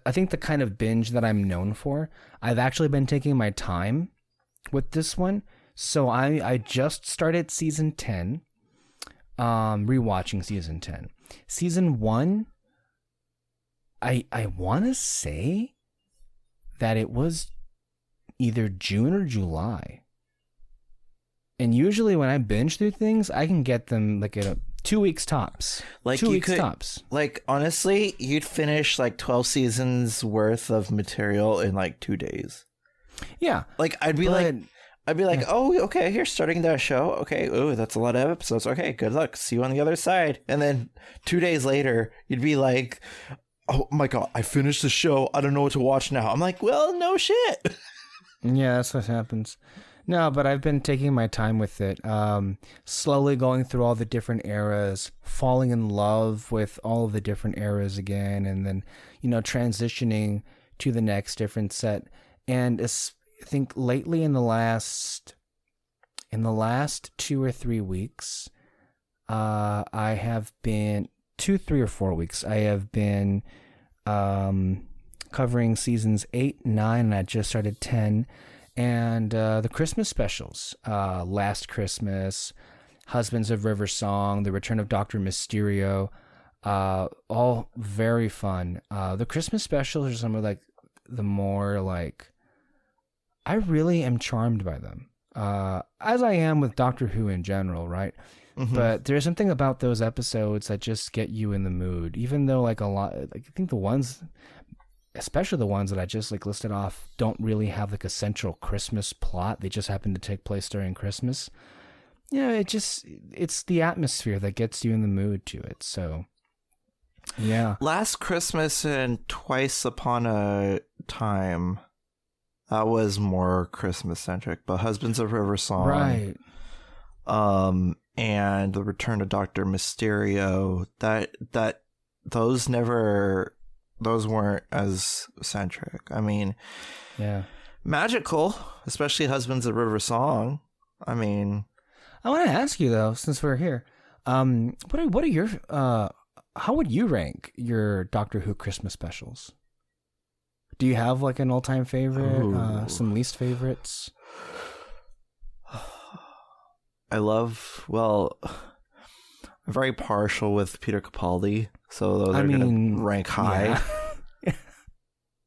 I think the kind of binge that I'm known for. I've actually been taking my time with this one. So I just started season 10, rewatching season 10. Season 1, I want to say that it was either June or July And usually when I binge through things, I can get them like in 2 weeks tops. Like 2 weeks could, tops. Like, honestly, you'd finish like 12 seasons worth of material in like 2 days. Yeah. Like, I'd be like, oh, okay, you're starting that show. Okay, oh, that's a lot of episodes. Okay, good luck. See you on the other side. And then 2 days later, you'd be like, oh my God, I finished the show. I don't know what to watch now. I'm like, well, no shit. Yeah, that's what happens. No, but I've been taking my time with it, slowly going through all the different eras, falling in love with all of the different eras again, and then, transitioning to the next different set. And I think lately in the last 2 or 3 weeks, I have been 2, 3, or 4 weeks. I have been covering seasons 8, 9, and I just started 10. And the Christmas specials, Last Christmas, Husbands of River Song, The Return of Dr. Mysterio, all very fun. The Christmas specials are some of like the more like, I really am charmed by them, as I am with Doctor Who in general, right? Mm-hmm. But there's something about those episodes that just get you in the mood, even though like a lot, like I think the ones, especially the ones that I just like listed off, don't really have like a central Christmas plot. They just happen to take place during Christmas. It's the atmosphere that gets you in the mood to it. So, yeah. Last Christmas and Twice Upon a Time, that was more Christmas centric. But Husbands of River Song, right? And The Return of Dr. Mysterio, those weren't as centric. I mean, yeah, magical, especially Husbands of River Song. I mean, I want to ask you though, since we're here, what are your how would you rank your Doctor Who Christmas specials? Do you have like an all-time favorite, some least favorites? I'm very partial with Peter Capaldi, so those are going to rank high. Yeah.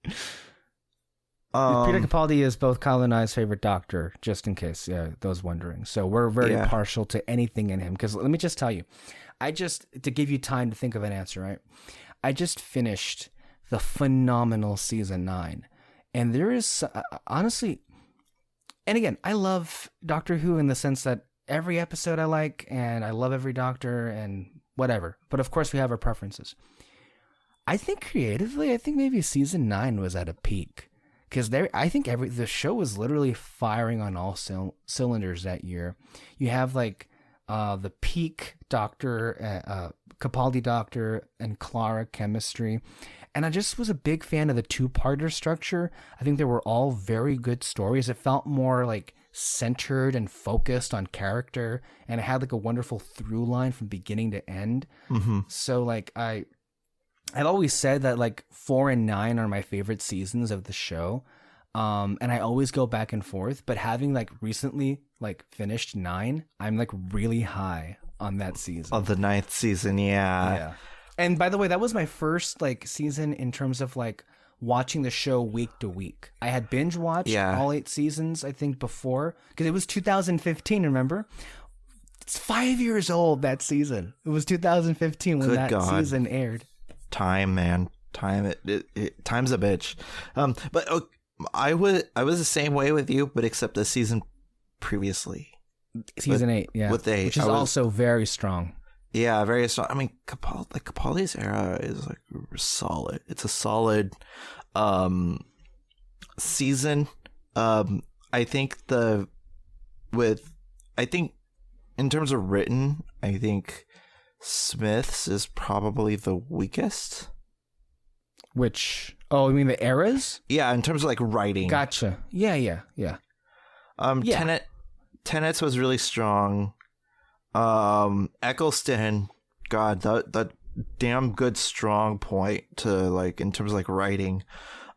Peter Capaldi is both Kyle and I's favorite Doctor, just in case those wondering. So we're very partial to anything in him. Because let me just tell you, to give you time to think of an answer, right? I just finished the phenomenal season 9. And there is, honestly, and again, I love Doctor Who in the sense that every episode I like, and I love every Doctor and whatever. But of course we have our preferences. I think creatively, maybe season 9 was at a peak. Because I think the show was literally firing on all cylinders that year. You have like the peak Doctor, Capaldi Doctor, and Clara chemistry. And I just was a big fan of the 2-parter structure. I think they were all very good stories. It felt more like centered and focused on character, and it had like a wonderful through line from beginning to end. Mm-hmm. So like I've always said that like 4 and 9 are my favorite seasons of the show. And I always go back and forth, but having like recently like finished 9, I'm like really high on that season. Of the 9th season, yeah. And by the way, that was my first like season in terms of like watching the show week to week. I had binge watched all 8 seasons, I think, before, because it was 2015, remember? It's 5 years old, that season. It was 2015 when season aired. Time, man. Time. Time's a bitch. But I was the same way with you, but except the season previously. Season 8, yeah. With 8. Which is also very strong. Yeah, very strong. I mean, Capaldi's era is like solid. It's a solid season. I think in terms of written, I think Smith's is probably the weakest. Which? Oh, you mean the eras? Yeah, in terms of like writing. Gotcha. Yeah. Tenets was really strong. Eccleston, God, that damn good strong point to like in terms of like writing.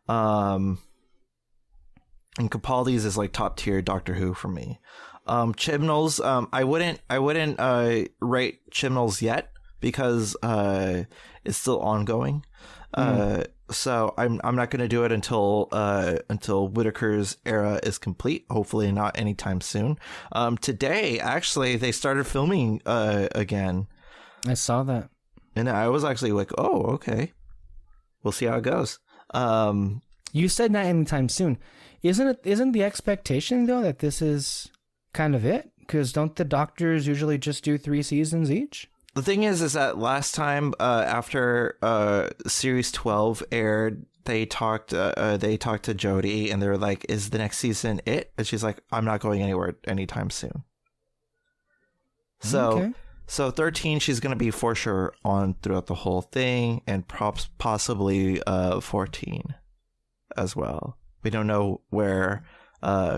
And Capaldi's is like top tier Doctor Who for me. Chibnall's, I wouldn't rate Chibnall's yet because it's still ongoing. So I'm not going to do it until Whitaker's era is complete. Hopefully not anytime soon. Today, actually, they started filming again. I saw that. And I was actually like, oh, okay. We'll see how it goes. You said not anytime soon. Isn't the expectation, though, that this is kind of it? Because don't the Doctors usually just do 3 seasons each? The thing is that last time after Series 12 aired, they talked to Jodie, and they were like, is the next season it? And she's like, I'm not going anywhere anytime soon. So... Okay. So 13, she's going to be for sure on throughout the whole thing, and possibly 14 as well. We don't know where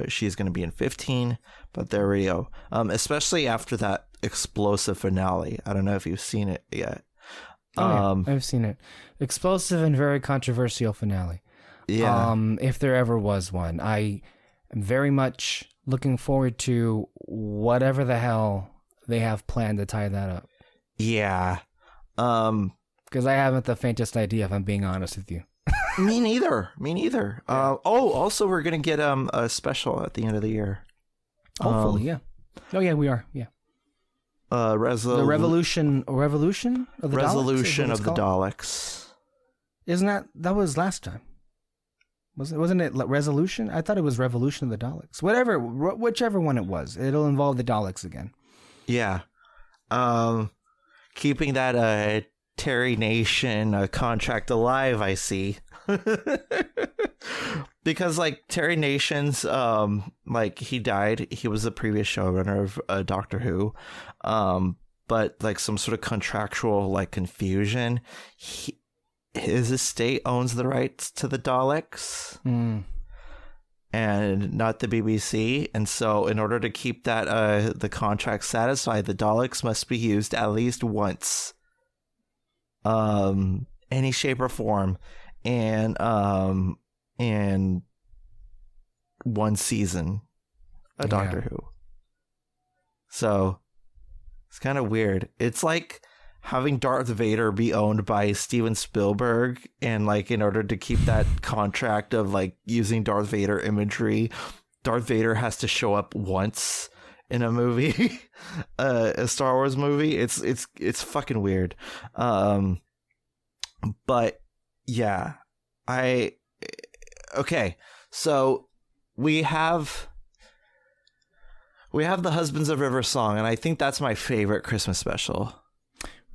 she's going to be in 15, but there we go. Especially after that explosive finale. I don't know if you've seen it yet. Yeah, I've seen it. Explosive and very controversial finale. Yeah. If there ever was one. I am very much looking forward to whatever the hell they have planned to tie that up. Yeah. Because I haven't the faintest idea, if I'm being honest with you. Me neither. Also, we're going to get a special at the end of the year. Hopefully, yeah. Oh, yeah, we are. Yeah. The revolution of the Resolution Daleks, of the Daleks. Isn't that was last time? Wasn't it resolution? I thought it was revolution of the Daleks. Whichever one it was, it'll involve the Daleks again. Yeah. Keeping that Terry Nation contract alive, I see. Because like Terry Nation's like he died. He was the previous showrunner of Doctor Who. But like some sort of contractual like confusion. His estate owns the rights to the Daleks. And not the BBC. And so in order to keep that the contract satisfied, the Daleks must be used at least once. Any shape or form. And one season of Doctor Who. So it's kind of weird. It's like having Darth Vader be owned by Steven Spielberg, and like in order to keep that contract of like using Darth Vader imagery, Darth Vader has to show up once in a movie, a Star Wars movie. It's fucking weird. But yeah, okay. So we have the Husbands of River song, and I think that's my favorite Christmas special.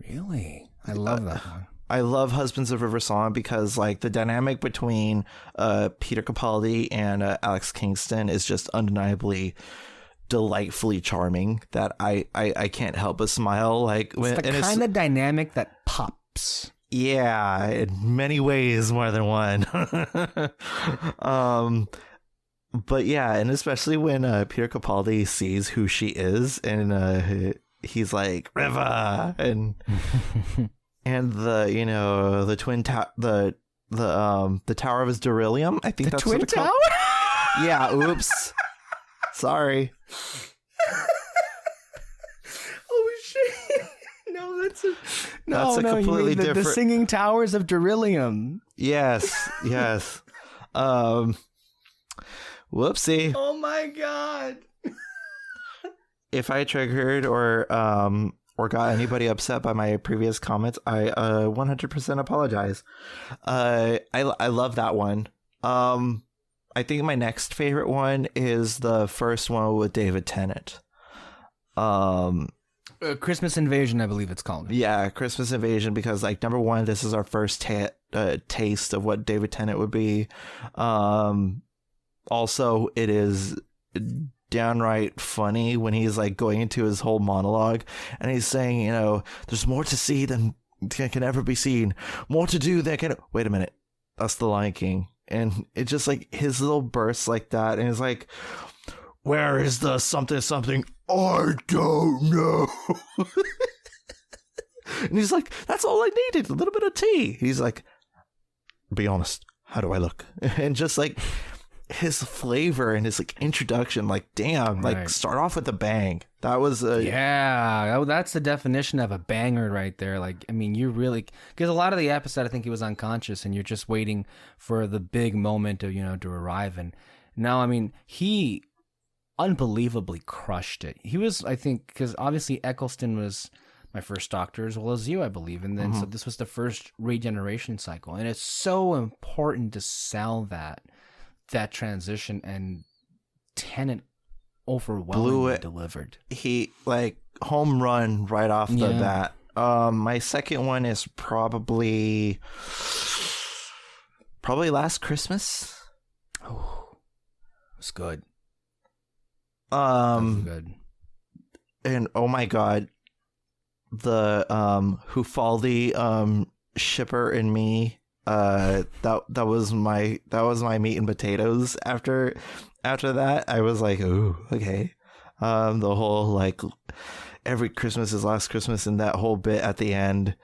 Really? I love that one. I love Husbands of River Song because like the dynamic between Peter Capaldi and Alex Kingston is just undeniably delightfully charming that I can't help but smile. Like it's the kind of dynamic that pops. Yeah, in many ways more than one. But yeah, and especially when Peter Capaldi sees who she is, and he's like River, and and the twin the Tower of his Beryllium. I think the that's Twin what it's Tower. Called. Yeah. Oops. Sorry. Oh shit! No, that's a completely different. The Singing Towers of Beryllium. Yes. Yes. Whoopsie. Oh my god. If I triggered or got anybody upset by my previous comments, I 100% apologize. I love that one. I think my next favorite one is the first one with David Tennant. Christmas Invasion, I believe it's called. Yeah, Christmas Invasion, because like number one, this is our first taste of what David Tennant would be. Also, it is downright funny when he's like going into his whole monologue and he's saying, there's more to see than can ever be seen, more to do than can. Wait a minute, that's the Lion King. And it's just like his little bursts like that, and it's like, where is the something something? I don't know. And he's like, that's all I needed, a little bit of tea. He's like, be honest, how do I look? And just like his flavor and his like introduction, like damn, like start off with a bang. That was that's the definition of a banger right there. Like, I mean, you really, because a lot of the episode, I think he was unconscious, and you're just waiting for the big moment to to arrive. And now, I mean, he unbelievably crushed it. He was, I think, because obviously Eccleston was my first Doctor as well as you, I believe, and then so this was the first regeneration cycle, and it's so important to sell that transition, and Tennant overwhelmingly delivered. He like home run right off the bat. My second one is probably Last Christmas. Oh, it's good. Good. And oh my god, the Hufaldi shipper in me. That was my meat and potatoes. After that, I was like, ooh, okay. The whole like every Christmas is last Christmas, and that whole bit at the end,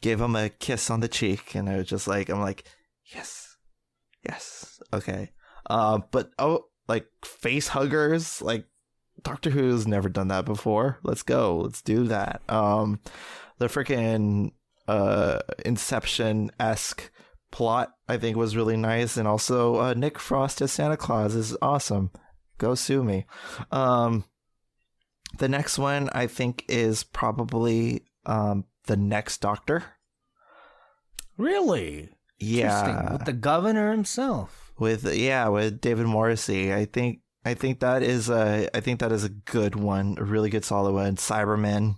gave him a kiss on the cheek, and I was just like, I'm like, yes, okay. But like face huggers, like Doctor Who's never done that before. Let's go, let's do that. The freaking Inception-esque plot, I think, was really nice, and also Nick Frost as Santa Claus is awesome. Go sue me. The next one I think is probably the Next Doctor. Really? Yeah, with the governor himself. With David Morrissey. I think that is a good one, a really good solid one. Cybermen.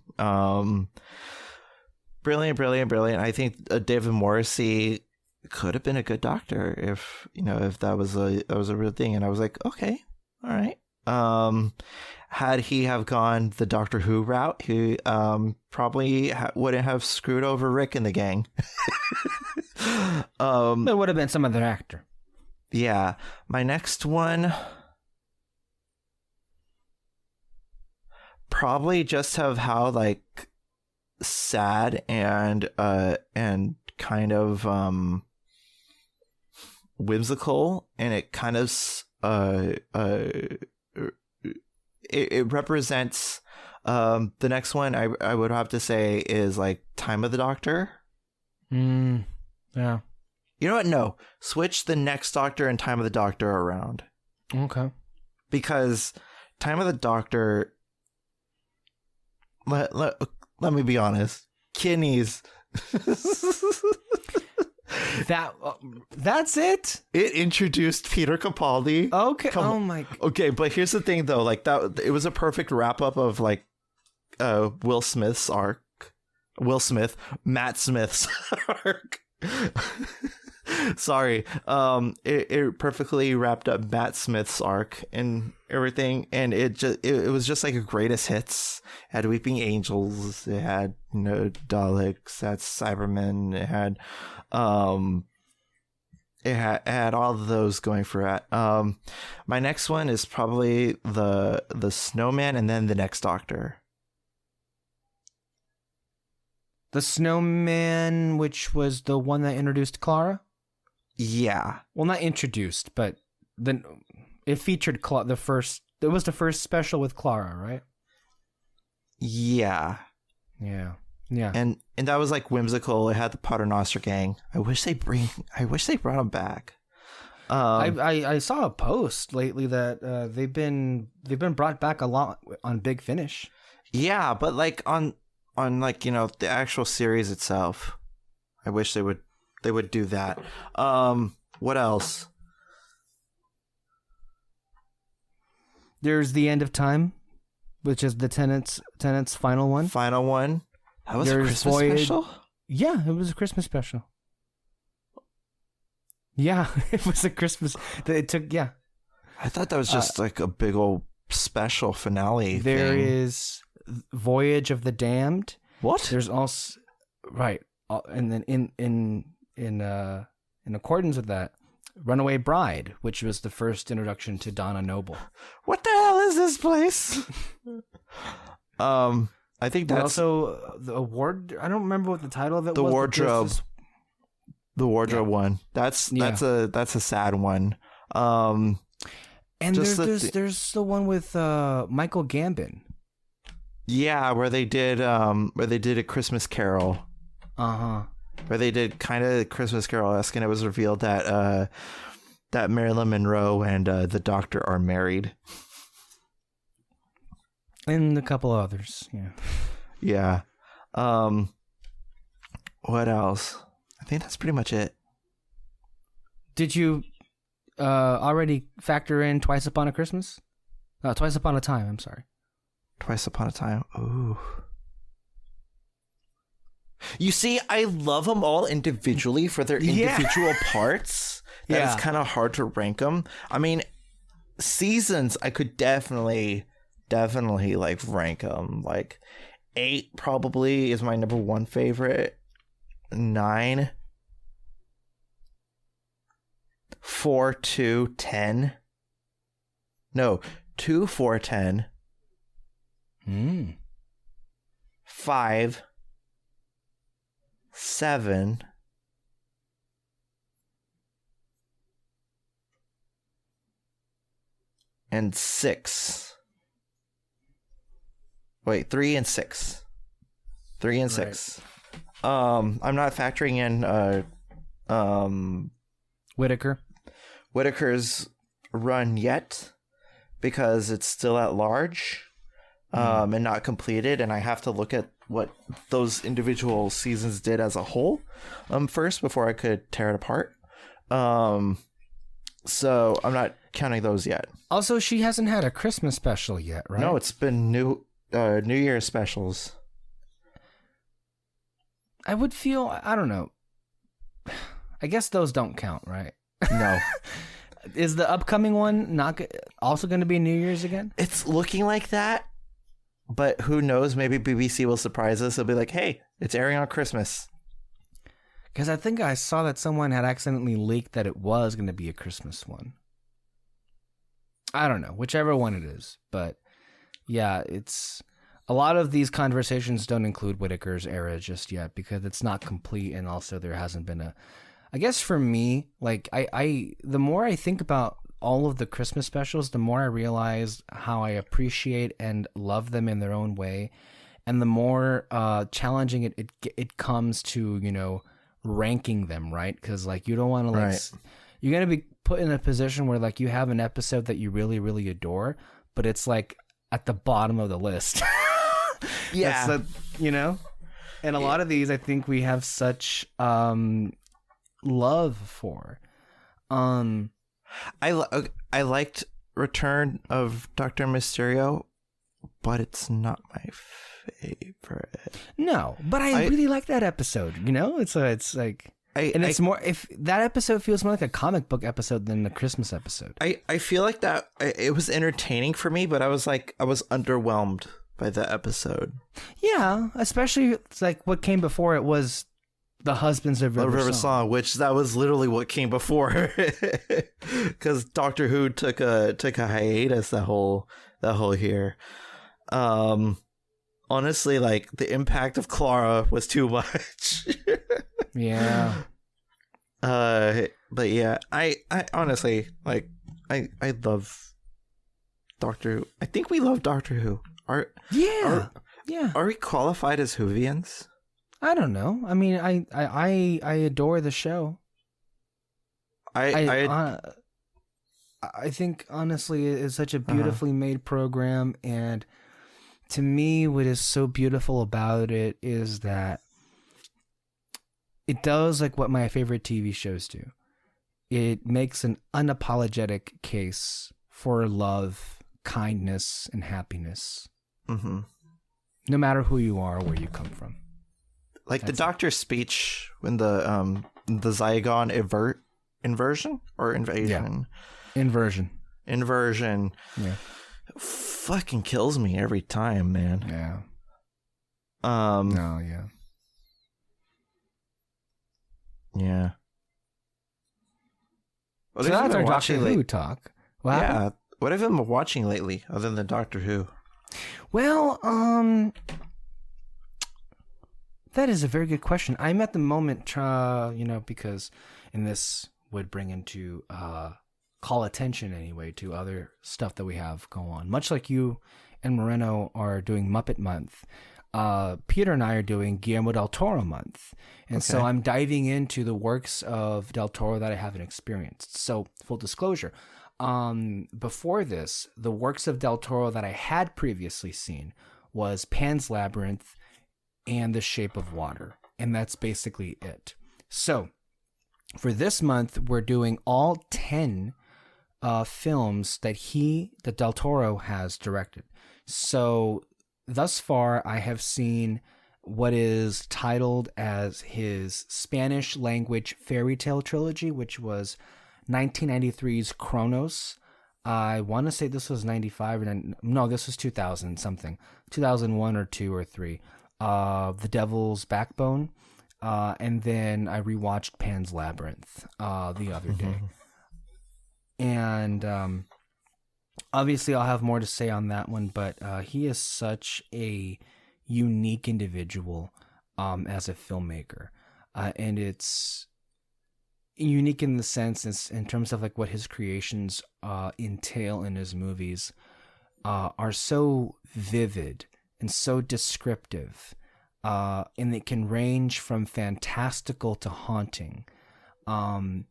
Brilliant. I think David Morrissey could have been a good Doctor if that was a real thing. And I was like, okay, all right. Had he have gone the Doctor Who route, he probably wouldn't have screwed over Rick and the gang. It would have been some other actor. Yeah. My next one, probably just have how like sad and kind of whimsical, and it kind of it represents the next one I would have to say is like Time of the Doctor. Yeah. You know what? No. Switch the Next Doctor and Time of the Doctor around. Okay. Because Time of the Doctor, let me be honest, kidneys. That's it? It introduced Peter Capaldi. Okay. Oh my. Okay, but here's the thing though, like that it was a perfect wrap up of like Will Smith's arc. Matt Smith's arc. Sorry. It perfectly wrapped up Matt Smith's arc and everything, and it was just like a greatest hits. It had Weeping Angels, it had Daleks, that's Cybermen, it had all of those going for it. My next one is probably the Snowman, and then the Next Doctor. The Snowman, which was the one that introduced Clara? Yeah. Well, not introduced, but then it featured it was the first special with Clara, right? Yeah. Yeah. And that was like whimsical. It had the Paternoster gang. I wish they brought them back. I saw a post lately that they've been brought back a lot on Big Finish. Yeah, but like on like the actual series itself, I wish they would do that. What else? There's The End of Time, which is the Tennant's final one. That was a Christmas special? Yeah, it was a Christmas special. Yeah, it was a Christmas. It took, yeah. I thought that was just like a big old special finale. There thing. is Voyage of the Damned. What? There's also, right, and then in accordance with that, Runaway Bride, which was the first introduction to Donna Noble. What the hell is this place? I think that's also the award. I don't remember what the title of it was. Wardrobe. The wardrobe one. That's a sad one. And Just there's the one with Michael Gambon. Yeah, where they did a Christmas Carol. Uh-huh. Where they did kind of Christmas Carol-esque, and it was revealed that that Marilyn Monroe and the Doctor are married. And a couple others, yeah. Yeah. What else? I think that's pretty much it. Did you already factor in Twice Upon a Christmas? Twice Upon a Time, I'm sorry. Twice Upon a Time. Ooh. You see, I love them all individually for their individual parts. That it's kind of hard to rank them. I mean, seasons, I could definitely like rank them. Like 8 probably is my number 1 favorite. 9, 4, 2, 10. No, 2, 4, 10. 5, 7, and 6. Wait, 3 and 6. 3 and 6. I'm not factoring in Whittaker's run yet because it's still at large and not completed, and I have to look at what those individual seasons did as a whole first before I could tear it apart. So I'm not counting those yet. Also, she hasn't had a Christmas special yet, right? No, it's been New Year's specials. I would feel, I don't know. I guess those don't count, right? No. Is the upcoming one not also going to be New Year's again? It's looking like that, but who knows? Maybe BBC will surprise us. They'll be like, hey, it's airing on Christmas. Because I think I saw that someone had accidentally leaked that it was going to be a Christmas one. I don't know, whichever one it is. But yeah, it's a lot of these conversations don't include Whittaker's era just yet because it's not complete, and also there hasn't been a. I guess for me, like I the more I think about all of the Christmas specials, the more I realize how I appreciate and love them in their own way, and the more challenging it comes to, you know, ranking them, right? Because like you don't want to like you're gonna be put in a position where like you have an episode that you really really adore, but it's like at the bottom of the list. Yeah, you know, and a lot of these I think we have such love for. I liked Return of Dr. Mysterio, but it's not my favorite. No, but I really like that episode. You know, it's like, it's more, if that episode feels more like a comic book episode than a Christmas episode. I feel like that it was entertaining for me, but I was underwhelmed by the episode. Yeah, especially it's like what came before it was The Husbands of River Song, which that was literally what came before, because Doctor Who took a hiatus that whole year. Honestly, like the impact of Clara was too much. Yeah. But yeah, I honestly like I love Doctor Who. I think we love Doctor Who. Are we qualified as Whovians? I don't know. I mean, I adore the show. I think honestly it's such a beautifully made program, and to me, what is so beautiful about it is that it does like what my favorite TV shows do. It makes an unapologetic case for love, kindness, and happiness. Mm-hmm. No matter who you are or where you come from. Like the doctor's speech when the Zygon inversion or invasion? Yeah. Inversion. Yeah. Fucking kills me every time, man. Yeah. No, yeah. Yeah. So that's our Doctor Who talk. What happened? What have you been watching lately other than Doctor Who? Well, that is a very good question. I'm at the moment, because, and this would bring into call attention anyway to other stuff that we have go on. Much like you and Moreno are doing Muppet Month, Peter and I are doing Guillermo del Toro Month. And so I'm diving into the works of del Toro that I haven't experienced. So full disclosure, before this, the works of del Toro that I had previously seen was Pan's Labyrinth and The Shape of Water. And that's basically it. So for this month, we're doing all 10 films that del Toro has directed. So thus far, I have seen what is titled as his Spanish language fairy tale trilogy, which was 1993's Kronos. I want to say this was 95 or no, this was 2000 something, 2001 or 2 or 3. The Devil's Backbone, and then I rewatched Pan's Labyrinth the other day, and obviously I'll have more to say on that one. But he is such a unique individual as a filmmaker, and it's unique in the sense in terms of like what his creations entail in his movies are so vivid and so descriptive, and it can range from fantastical to haunting. I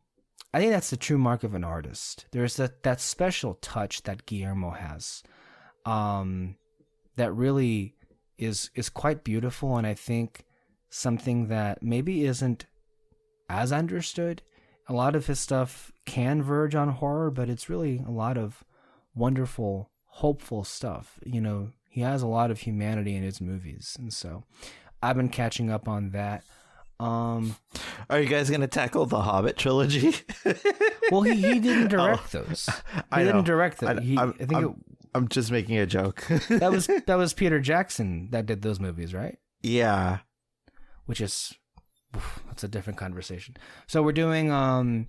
think that's the true mark of an artist. There's that special touch that Guillermo has, that really is quite beautiful, and I think something that maybe isn't as understood. A lot of his stuff can verge on horror, but it's really a lot of wonderful, hopeful stuff. You know, he has a lot of humanity in his movies, and so I've been catching up on that. Are you guys going to tackle the Hobbit trilogy? Well, he didn't direct those. He didn't direct them. I'm just making a joke. that was Peter Jackson that did those movies, right? Yeah. Which is, that's a different conversation. So we're doing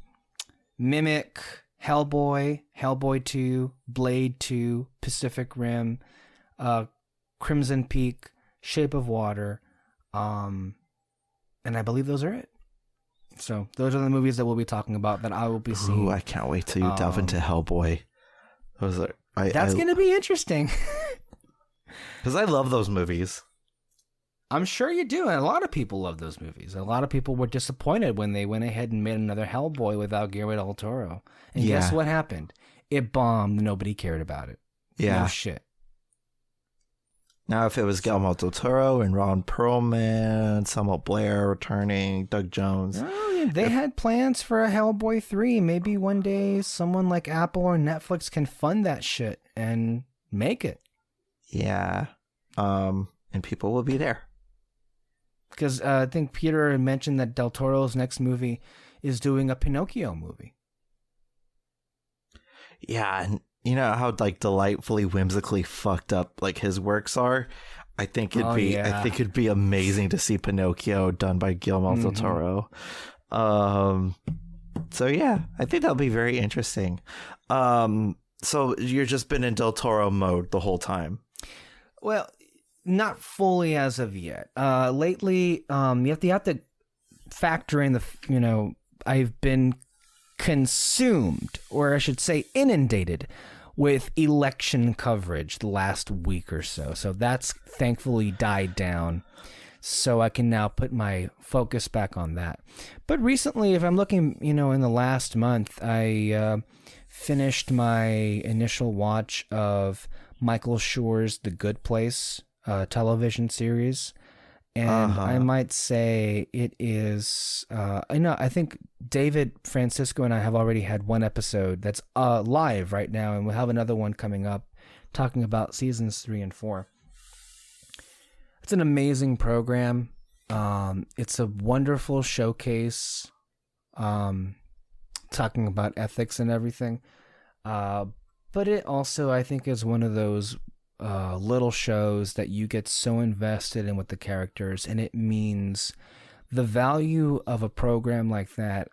Mimic, Hellboy, Hellboy 2, Blade 2, Pacific Rim, Crimson Peak, Shape of Water, and I believe those are it. So those are the movies that we'll be talking about that I will be seeing. Ooh, I can't wait till you delve into Hellboy. That's going to be interesting. Because I love those movies. I'm sure you do, and a lot of people love those movies. A lot of people were disappointed when they went ahead and made another Hellboy without Guillermo del Toro. And guess what happened? It bombed. Nobody cared about it. Yeah. No shit. Now, if it was Guillermo del Toro and Ron Perlman, Samuel Blair returning, Doug Jones. They had plans for a Hellboy 3. Maybe one day someone like Apple or Netflix can fund that shit and make it. Yeah. And people will be there. Because I think Peter mentioned that Del Toro's next movie is doing a Pinocchio movie. Yeah, and you know how like delightfully whimsically fucked up like his works are? I think it'd be amazing to see Pinocchio done by Guillermo del Toro. So yeah, I think that'll be very interesting. So you've just been in Del Toro mode the whole time. Well, not fully as of yet. Lately, you have to factor in I've been consumed, or I should say inundated, with election coverage the last week or so. So that's thankfully died down. So I can now put my focus back on that. But recently, if I'm looking, in the last month, I finished my initial watch of Michael Schur's The Good Place television series. And I might say it is, I think David, Francisco, and I have already had one episode that's live right now, and we'll have another one coming up talking about seasons 3 and 4. It's an amazing program. It's a wonderful showcase, talking about ethics and everything. But it also, I think, is one of those little shows that you get so invested in with the characters, and it means the value of a program like that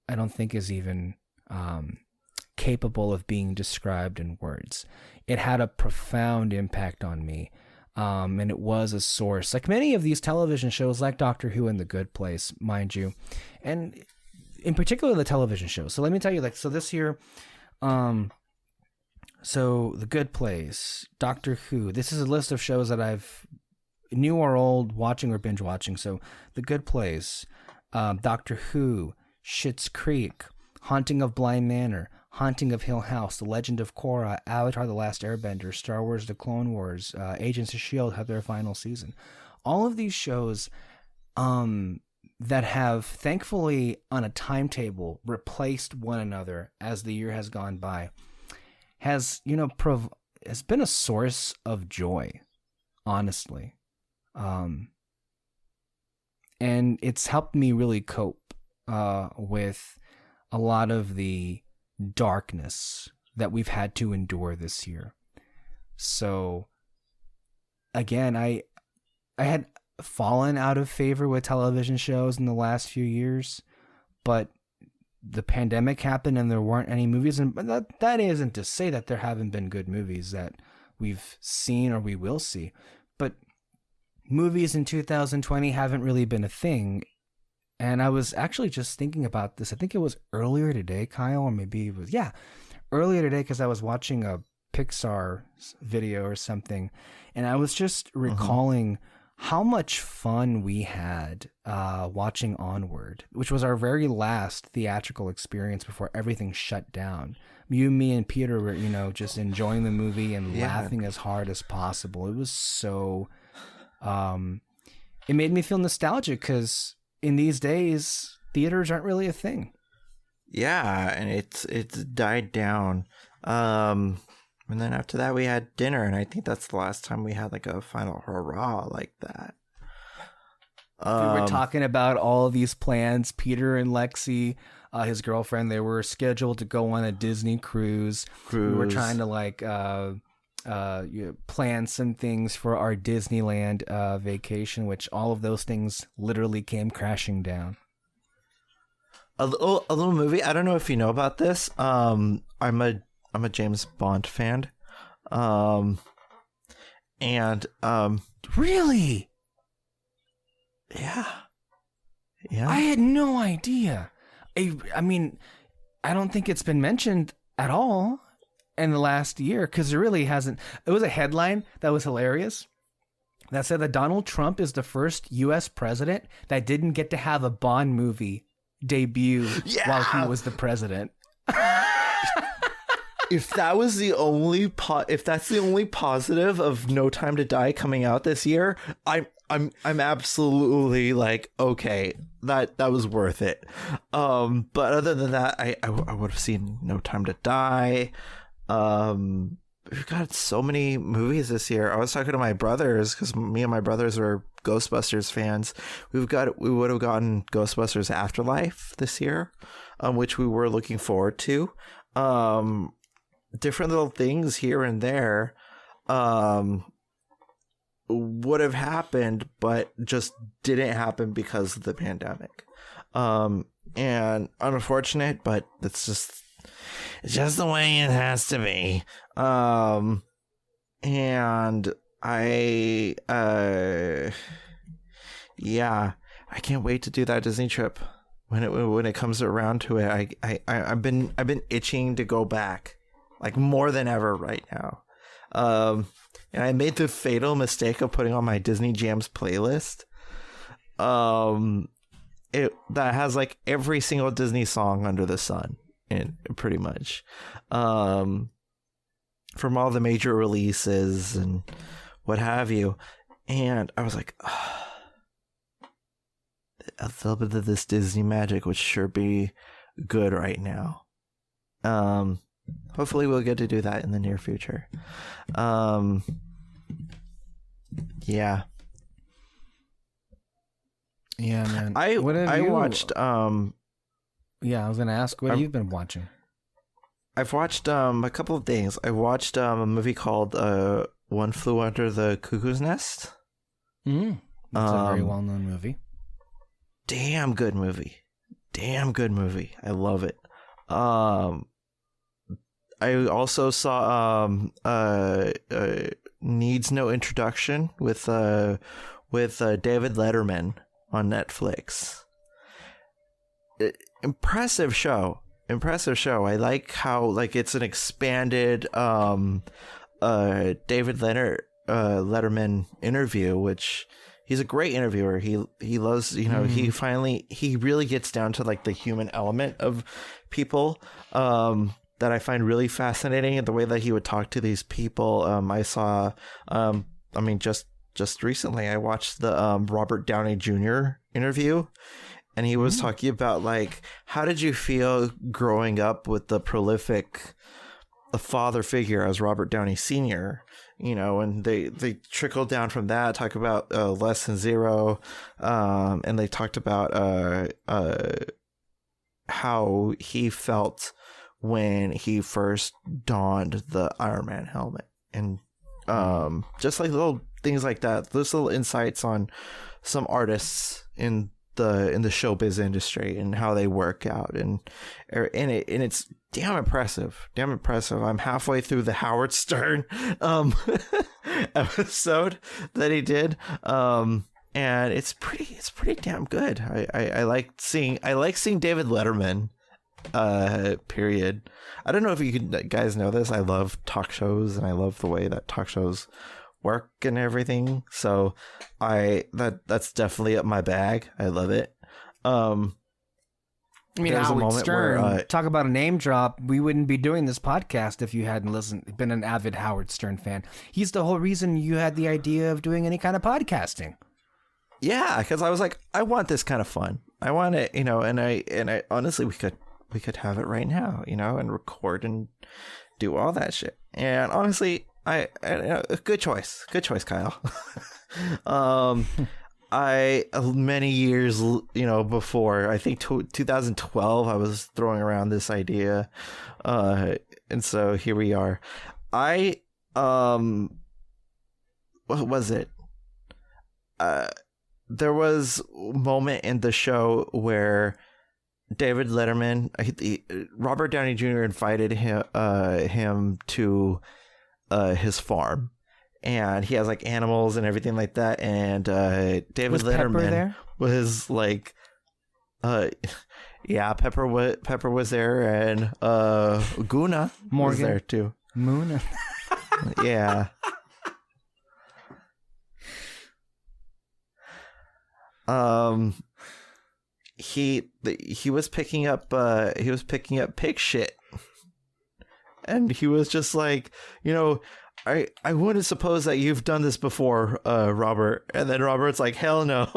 I don't think is even capable of being described in words. It had a profound impact on me, and it was a source, like many of these television shows like Doctor Who and The Good Place, mind you, and in particular the television shows. So let me tell you, so this year So The Good Place, Doctor Who. This is a list of shows that I've new or old watching or binge watching. So The Good Place, Doctor Who, Schitt's Creek, Haunting of Bly Manor, Haunting of Hill House, The Legend of Korra, Avatar: The Last Airbender, Star Wars: The Clone Wars, Agents of S.H.I.E.L.D. have their final season. All of these shows that have thankfully on a timetable replaced one another as the year has gone by has, has been a source of joy, honestly. And it's helped me really cope with a lot of the darkness that we've had to endure this year. So again, I had fallen out of favor with television shows in the last few years, but the pandemic happened and there weren't any movies, and that isn't to say that there haven't been good movies that we've seen or we will see, but movies in 2020 haven't really been a thing. And I was actually just thinking about this. I think it was earlier today, Kyle, or maybe it was, earlier today, because I was watching a Pixar video or something, and I was just recalling how much fun we had watching Onward, which was our very last theatrical experience before everything shut down. You, me, and Peter were, just enjoying the movie and laughing as hard as possible. It was so... it made me feel nostalgic because in these days, theaters aren't really a thing. Yeah, and it's died down. And then after that, we had dinner, and I think that's the last time we had like a final hurrah like that. We were talking about all of these plans. Peter and Lexi, his girlfriend, they were scheduled to go on a Disney cruise. We were trying to plan some things for our Disneyland vacation, which all of those things literally came crashing down. A little movie. I don't know if you know about this. I'm a James Bond fan. Really? Yeah. I had no idea. I mean, I don't think it's been mentioned at all in the last year, because it really hasn't. It was a headline that was hilarious that said that Donald Trump is the first U.S. president that didn't get to have a Bond movie debut while he was the president. If that was the only if that's the only positive of No Time to Die coming out this year, I'm absolutely like, okay, that was worth it. But other than that, I would have seen No Time to Die. We've got so many movies this year. I was talking to my brothers, because me and my brothers are Ghostbusters fans. We would have gotten Ghostbusters Afterlife this year, which we were looking forward to. Different little things here and there would have happened, but just didn't happen because of the pandemic. And unfortunate, but it's just the way it has to be. And I can't wait to do that Disney trip when it comes around to it. I've been itching to go back, like more than ever right now. And I made the fatal mistake of putting on my Disney Jams playlist. That has like every single Disney song under the sun, in pretty much, from all the major releases and what have you. And I was like, a little bit of this Disney magic would sure be good right now. Hopefully we'll get to do that in the near future. Yeah, man. I watched I was gonna ask what you've been watching. I've watched a couple of things. I watched a movie called One Flew Under the Cuckoo's Nest. It's a very well-known movie. Damn good movie. I love it. I also saw Needs No Introduction with David Letterman on Netflix. Impressive show. impressive show. I like how like it's an expanded David Letterman interview, which he's a great interviewer. He loves, he really gets down to like the human element of people that I find really fascinating, and the way that he would talk to these people. I saw just recently I watched the Robert Downey Jr. interview, and he was talking about like, how did you feel growing up with the prolific father figure as Robert Downey Sr.? And they trickled down from that, talk about Less Than Zero, and they talked about how he felt when he first donned the Iron Man helmet, and just like little things like that, those little insights on some artists in the showbiz industry and how they work out, and it's damn impressive. I'm halfway through the Howard Stern episode that he did, and it's pretty damn good. I like seeing David Letterman. Period. I don't know if you guys know this. I love talk shows, and I love the way that talk shows work and everything. So that's definitely up my bag. I love it. I mean, Howard Stern, talk about a name drop. We wouldn't be doing this podcast if you hadn't been an avid Howard Stern fan. He's the whole reason you had the idea of doing any kind of podcasting. Yeah, because I was like, I want this kind of fun. I want it, and I honestly, we could have it right now, and record and do all that shit. And honestly, I good choice, Kyle. I many years, before, I think 2012, I was throwing around this idea, and so here we are. What was it? There was a moment in the show where David Letterman, Robert Downey Jr. invited him to his farm, and he has like animals and everything like that. And David Letterman was like, yeah, Pepper was there, and Guna Morgan was there too. Moon, yeah. He was picking up pig shit, and he was just like, I wouldn't suppose that you've done this before, Robert. And then Robert's like, hell no.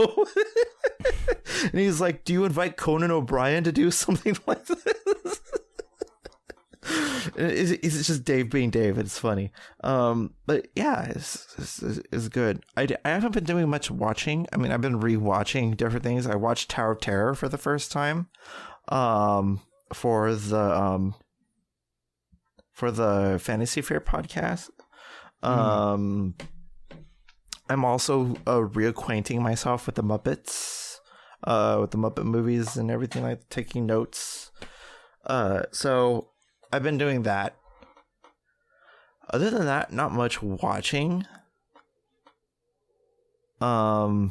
And he's like, do you invite Conan O'Brien to do something like this? It's just Dave being Dave. It's funny. But yeah, it's good. I haven't been doing much watching. I mean, I've been rewatching different things. I watched Tower of Terror for the first time, for the Fantasy Fair podcast. I'm also reacquainting myself with the Muppets, with the Muppet movies and everything, like taking notes. So I've been doing that. Other than that, not much watching. I've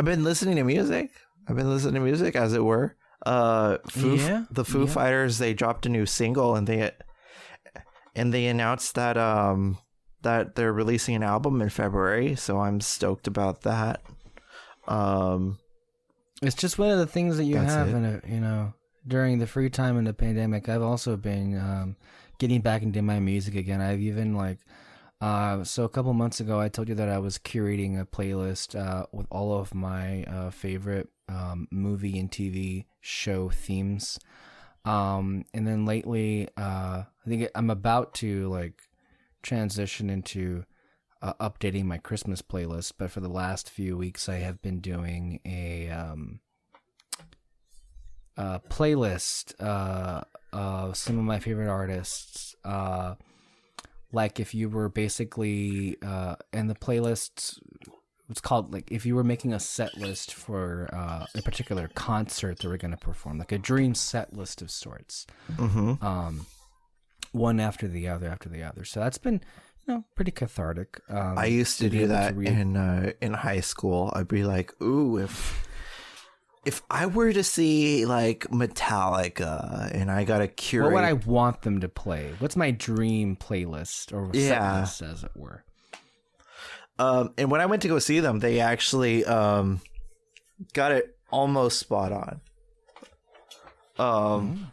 been listening to music. As it were. The Foo Fighters, they dropped a new single, and they announced that that they're releasing an album in February, so I'm stoked about that. It's just one of the things that you have during the free time in the pandemic. I've also been getting back into my music again. I've even so a couple months ago, I told you that I was curating a playlist with all of my favorite movie and TV show themes. And then lately, I think I'm about to transition into updating my Christmas playlist. But for the last few weeks, I have been doing a playlist of some of my favorite artists. Like if you were basically, and the playlist, it's called, if you were making a set list for a particular concert that we're going to perform, like a dream set list of sorts. Mm-hmm. One after the other. So that's been, pretty cathartic. I used to do that in high school. I'd be like, ooh, if I were to see like Metallica and I got to curate, what would I want them to play? What's my dream playlist or set list, as it were? And when I went to go see them, they actually got it almost spot on.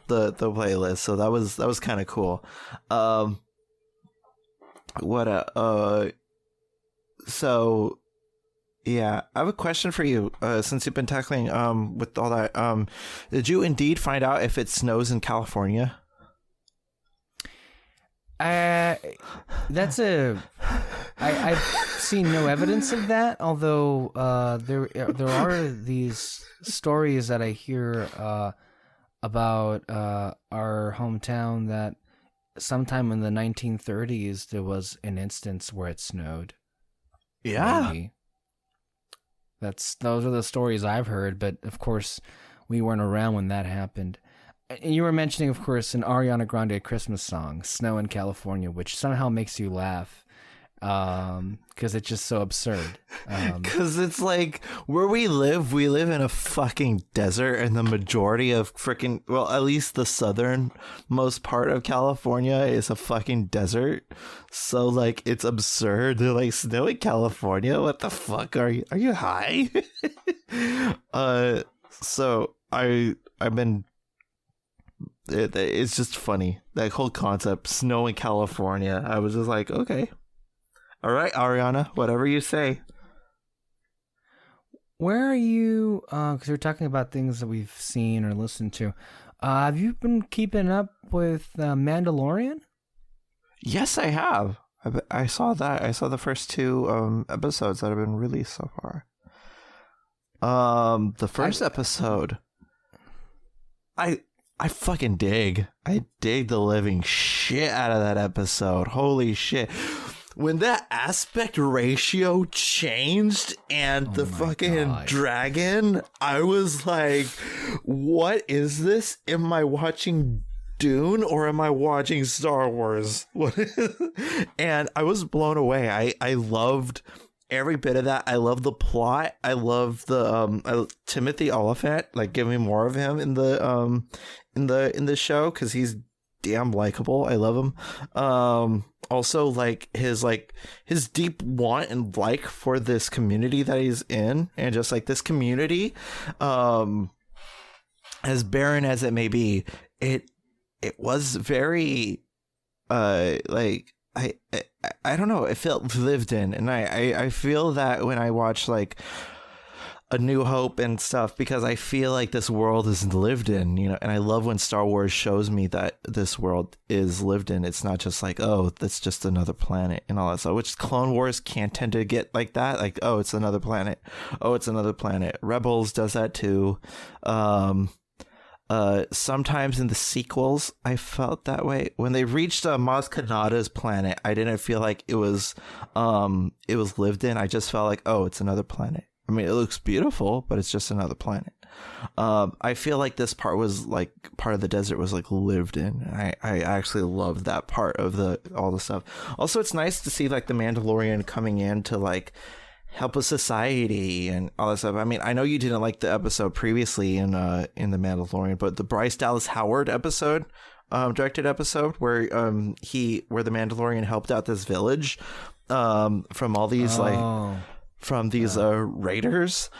The playlist, so that was kind of cool. So yeah, I have a question for you. Since you've been tackling with all that, did you indeed find out if it snows in California? That's I've seen no evidence of that, although there are these stories that I hear about our hometown that sometime in the 1930s there was an instance where it snowed. Yeah. Maybe. Those are the stories I've heard, but of course we weren't around when that happened. And you were mentioning, of course, an Ariana Grande Christmas song, Snow in California, which somehow makes you laugh because it's just so absurd. Because it's like where we live in a fucking desert, and the majority of at least the southernmost part of California is a fucking desert. So like it's absurd. They're like, snow in California? What the fuck? Are you high? So I've been. It's just funny, that whole concept, snow in California. I was just like, okay, all right, Ariana, whatever you say. Where are you? Because we're talking about things that we've seen or listened to. Have you been keeping up with Mandalorian? Yes, I have. I saw that. I saw the first 2 episodes that have been released so far. The first episode, I fucking dig. I dig the living shit out of that episode. Holy shit. When that aspect ratio changed and the fucking dragon, I was like, what is this? Am I watching Dune or am I watching Star Wars? And I was blown away. I loved every bit of that. I love the plot. I love the Timothy Oliphant. Like, give me more of him in the show, because he's damn likable. I love him. Also, like his deep want and like for this community that he's in, and just like this community, as barren as it may be, it was very like I don't know, it felt lived in, and I feel that when I watch like A New Hope and stuff, because I feel like this world is lived in, you know, and I love when Star Wars shows me that this world is lived in. It's not just like, oh, that's just another planet and all that stuff, which Clone Wars can tend to get like that. Like, oh, it's another planet. Oh, it's another planet. Rebels does that too. Sometimes in the sequels, I felt that way. When they reached Maz Kanata's planet, I didn't feel like it was lived in. I just felt like, oh, it's another planet. I mean, it looks beautiful, but it's just another planet. I feel like this part was like part of the desert was like lived in. I actually loved that part of all the stuff. Also, it's nice to see like the Mandalorian coming in to like help with society and all that stuff. I mean, I know you didn't like the episode previously in the Mandalorian, but the Bryce Dallas Howard episode, directed episode where the Mandalorian helped out this village from all these raiders.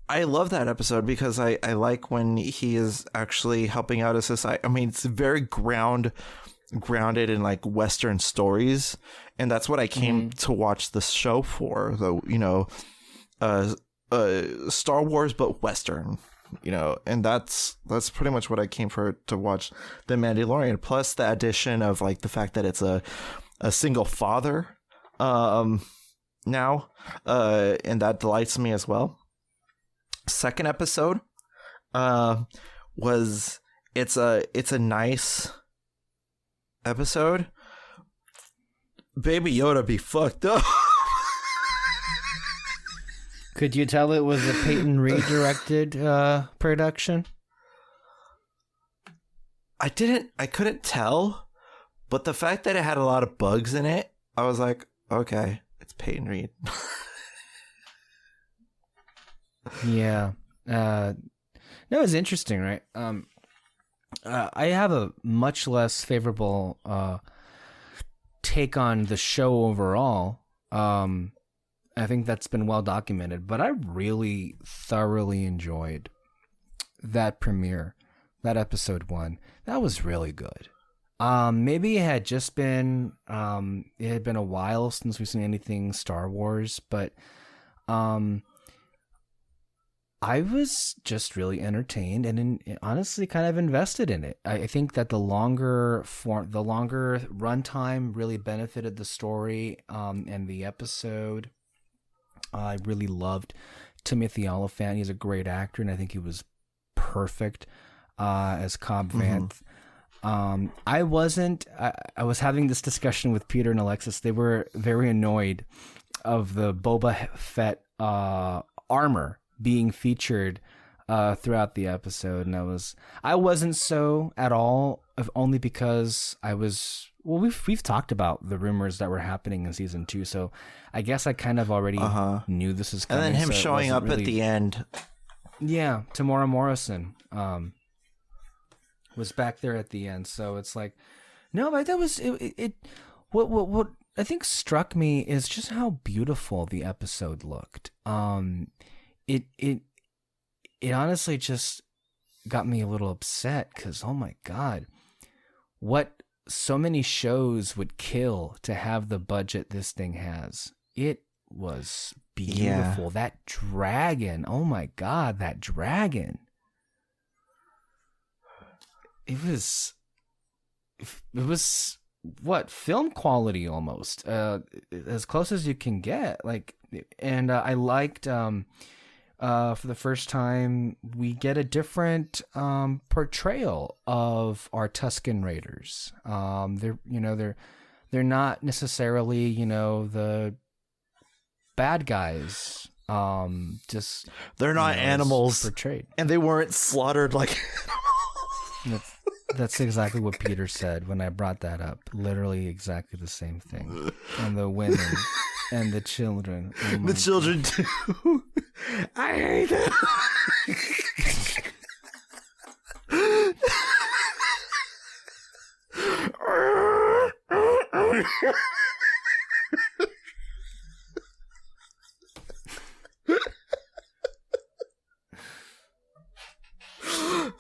I love that episode because I like when he is actually helping out a society. I mean, it's very grounded in like Western stories, and that's what I came to watch the show for. Though, you know, Star Wars but Western, you know, and that's pretty much what I came to watch The Mandalorian. Plus the addition of like the fact that it's a single father now, and that delights me as well. Second episode it's a nice episode. Baby Yoda be fucked up. Could you tell it was a Peyton Reed directed production? I couldn't tell, but the fact that it had a lot of bugs in it, I was like, okay, it's Peyton Reed. Yeah. No, it's interesting, right? I have a much less favorable take on the show overall. I think that's been well documented, but I really thoroughly enjoyed that premiere, that episode 1. That was really good. Maybe it had just been it had been a while since we've seen anything Star Wars, but I was just really entertained and honestly kind of invested in it. I think that the longer runtime really benefited the story and the episode. I really loved Timothy Olyphant. He's a great actor, and I think he was perfect as Cobb Vanth. I was having this discussion with Peter and Alexis. They were very annoyed of the Boba Fett armor being featured throughout the episode, and I wasn't so at all, only because we've talked about the rumors that were happening in season 2, so I guess I kind of already knew this is coming. And then him so showing up really, at the end. Yeah, Tamora Morrison was back there at the end, so it's like, no, but that was it. What I think struck me is just how beautiful the episode looked. It honestly just got me a little upset because, oh my God, what so many shows would kill to have the budget this thing has. It was beautiful. Yeah. That dragon, oh my God, that dragon. It was what, film quality almost, as close as you can get. Like, and I liked for the first time we get a different portrayal of our Tusken Raiders. They're not necessarily the bad guys. Just they're not animals portrayed, and they weren't slaughtered like. That's exactly what Peter said when I brought that up. Literally exactly the same thing. And the women and the children. Oh the children too. I hate it.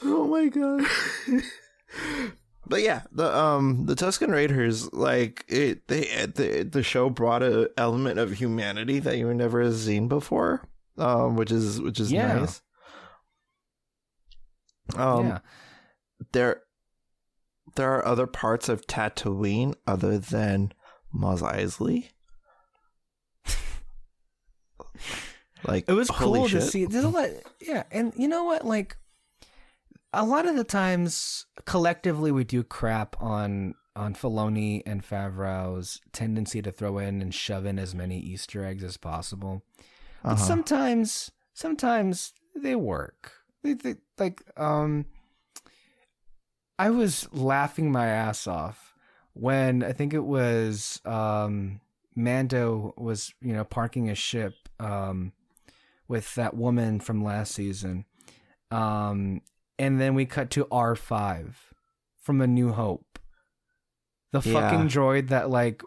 Oh my God. But yeah, the Tusken Raiders, like the show brought an element of humanity that you never seen before, which is nice. There are other parts of Tatooine other than Mos Eisley. Like, it was cool shit. to see. There's a lot, yeah, and you know what, like, a lot of the times, collectively, we do crap on Filoni and Favreau's tendency to throw in and shove in as many Easter eggs as possible. But sometimes they work. I was laughing my ass off when I think it was Mando was parking his ship with that woman from last season. And then we cut to R5 from A New Hope. The fucking droid that like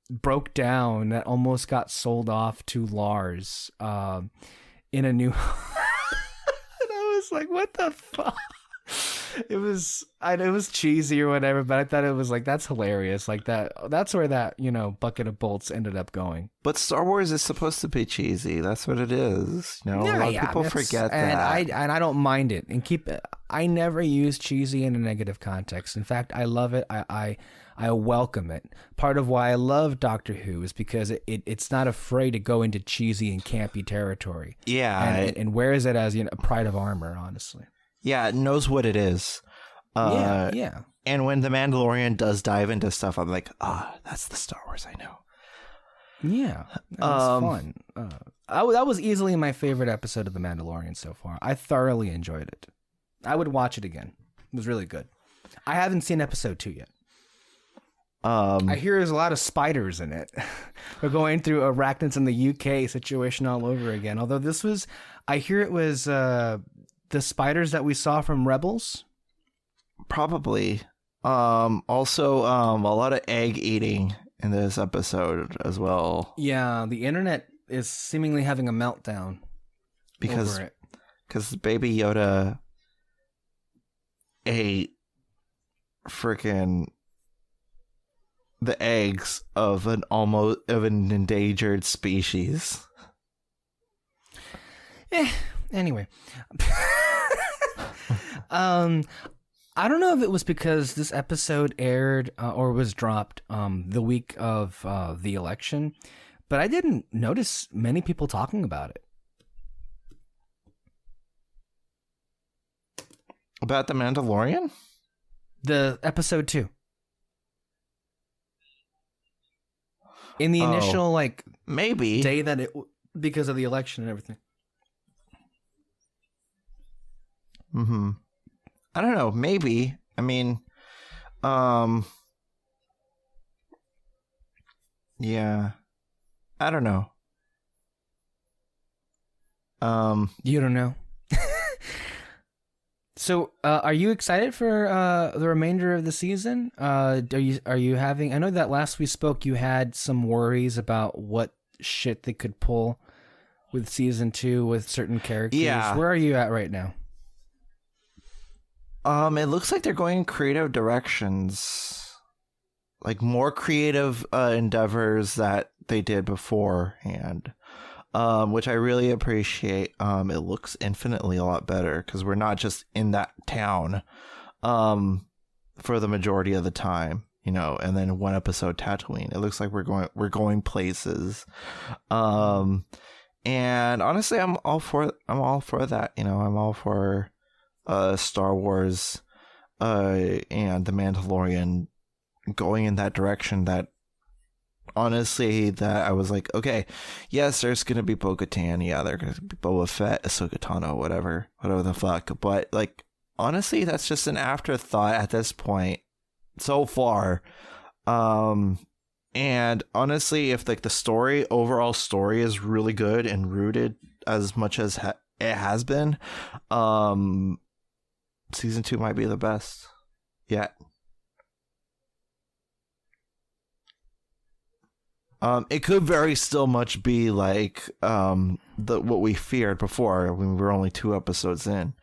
broke down, that almost got sold off to Lars in A New Hope. And I was like, what the fuck? It was cheesy or whatever, but I thought it was like, that's hilarious. Like that's where that, bucket of bolts ended up going. But Star Wars is supposed to be cheesy. That's what it is. A lot of people forget that. And I don't mind it. And I never use cheesy in a negative context. In fact, I love it. I welcome it. Part of why I love Doctor Who is because it's not afraid to go into cheesy and campy territory. Yeah. And wears it as a pride of armor, honestly. Yeah, it knows what it is. Yeah. And when The Mandalorian does dive into stuff, I'm like, that's the Star Wars I know. Yeah, that was fun. That was easily my favorite episode of The Mandalorian so far. I thoroughly enjoyed it. I would watch it again. It was really good. I haven't seen episode 2 yet. I hear there's a lot of spiders in it. We're going through arachnids in the UK situation all over again. Although this was, I hear it was the spiders that we saw from Rebels. Probably. Also, a lot of egg eating in this episode as well. Yeah, the internet is seemingly having a meltdown because over it. Because Baby Yoda ate freaking the eggs of an endangered species. Anyway. I don't know if it was because this episode aired or was dropped the week of the election, but I didn't notice many people talking about it. About the Mandalorian? The episode 2. In the initial maybe day that it, because of the election and everything. I don't know, maybe. I mean, yeah. I don't know. You don't know. So, are you excited for the remainder of the season? Are you having? I know that last we spoke, you had some worries about what shit they could pull with season 2 with certain characters. Yeah. Where are you at right now? It looks like they're going in creative directions, like more creative endeavors that they did beforehand. Which I really appreciate. It looks infinitely a lot better because we're not just in that town for the majority of the time, and then one episode Tatooine. It looks like we're going places. And honestly, I'm all for that. I'm all for Star Wars and The Mandalorian going in that direction that honestly, that I was like, okay, yes, there's gonna be Bo-Katan, yeah, there's gonna be Boba Fett, Ahsoka Tano, whatever the fuck. But honestly, that's just an afterthought at this point so far. And honestly, if the overall story is really good and rooted as much as it has been, season 2 might be the best yet. It could very still much be like what we feared before when we were only 2 episodes in,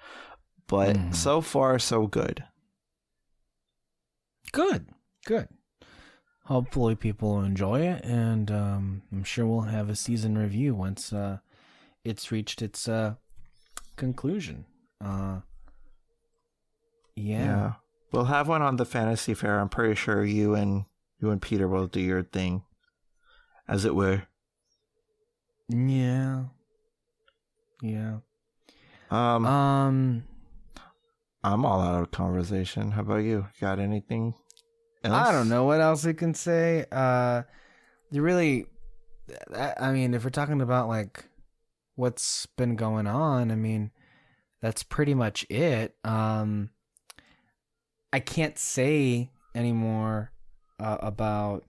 but so far so good. Good. Hopefully people will enjoy it, and I'm sure we'll have a season review once it's reached its conclusion. Yeah, we'll have one on the Fantasy Fair. I'm pretty sure you and Peter will do your thing, as it were. Yeah. I'm all out of conversation. How about you? Got anything else? I don't know what else we can say. You really, I mean, if we're talking about what's been going on, I mean, that's pretty much it. I can't say anymore about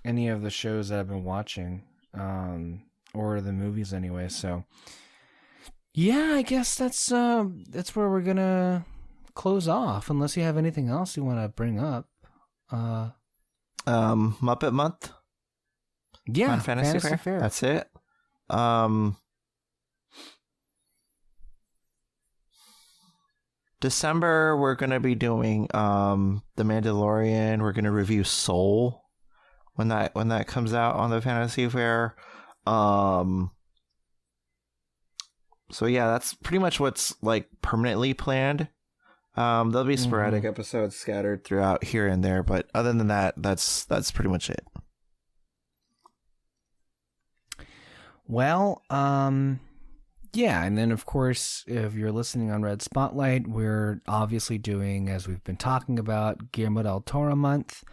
any of the shows that I've been watching, or the movies anyway. So, yeah, I guess that's where we're gonna close off. Unless you have anything else you want to bring up. Muppet Month. Yeah, on Fantasy Fair. That's it. December, we're gonna be doing The Mandalorian. We're gonna review Soul when that comes out on the Fantasy Fair. So yeah, that's pretty much what's permanently planned. There'll be sporadic episodes scattered throughout here and there, but other than that, that's pretty much it. Well, yeah, and then of course, if you're listening on Red Spotlight, we're obviously doing, as we've been talking about, Guillermo del Toro month.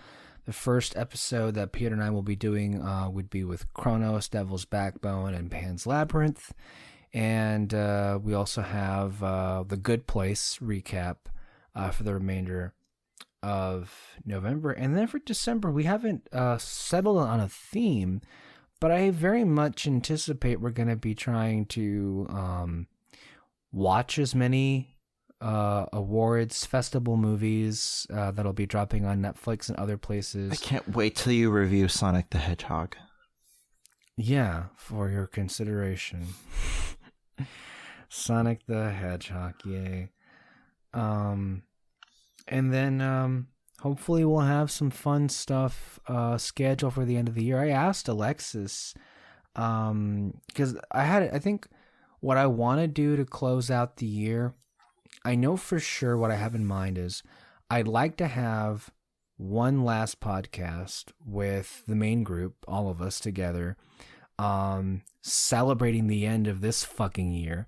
The first episode that Peter and I will be doing would be with Kronos, Devil's Backbone, and Pan's Labyrinth. And we also have The Good Place recap for the remainder of November. And then for December, we haven't settled on a theme, but I very much anticipate we're going to be trying to watch as many awards, festival movies that'll be dropping on Netflix and other places. I can't wait till you review Sonic the Hedgehog. Yeah, for your consideration. Sonic the Hedgehog, yay. And then hopefully we'll have some fun stuff scheduled for the end of the year. I asked Alexis, because I think what I want to do to close out the year, I know for sure what I have in mind is I'd like to have one last podcast with the main group, all of us together, celebrating the end of this fucking year,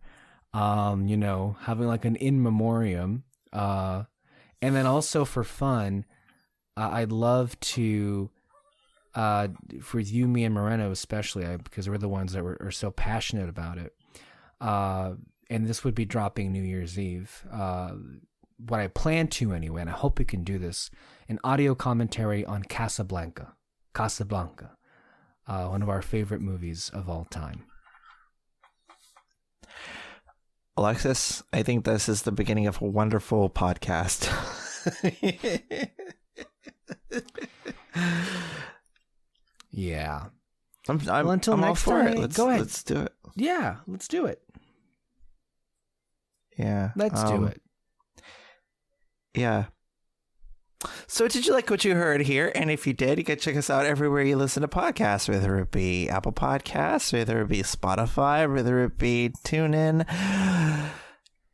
having like an in memoriam, and then also for fun, I'd love to, for you, me, and Moreno especially, because we're the ones that are so passionate about it, and this would be dropping New Year's Eve, what I plan to anyway, and I hope we can do this, an audio commentary on Casablanca, one of our favorite movies of all time. Alexis, I think this is the beginning of a wonderful podcast. Yeah. Until next time, go ahead. Let's do it. Yeah, let's do it. Yeah. Let's do it. Yeah. So did you like what you heard here? And if you did, you can check us out everywhere you listen to podcasts, whether it be Apple Podcasts, whether it be Spotify, whether it be TuneIn,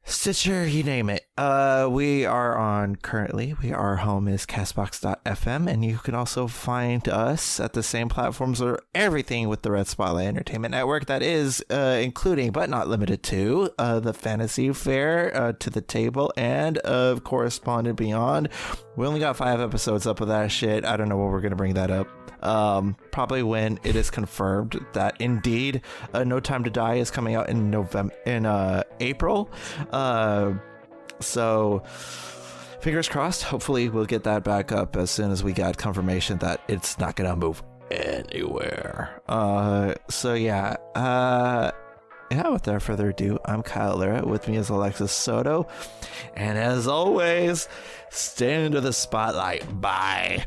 Stitcher, you name it. We are on currently. Our home is castbox.fm, and you can also find us at the same platforms or everything with the Red Spotlight Entertainment Network. That is including, but not limited to, the Fantasy Fair, To the Table, and of Correspondent Beyond. We only got 5 episodes up of that shit. I don't know when we're going to bring that up. Probably when it is confirmed that indeed No Time to Die is coming out in April. So fingers crossed. Hopefully we'll get that back up as soon as we got confirmation that it's not gonna move anywhere. Without further ado, I'm Kyle Lira. With me is Alexis Soto, and as always, stay under the spotlight. Bye.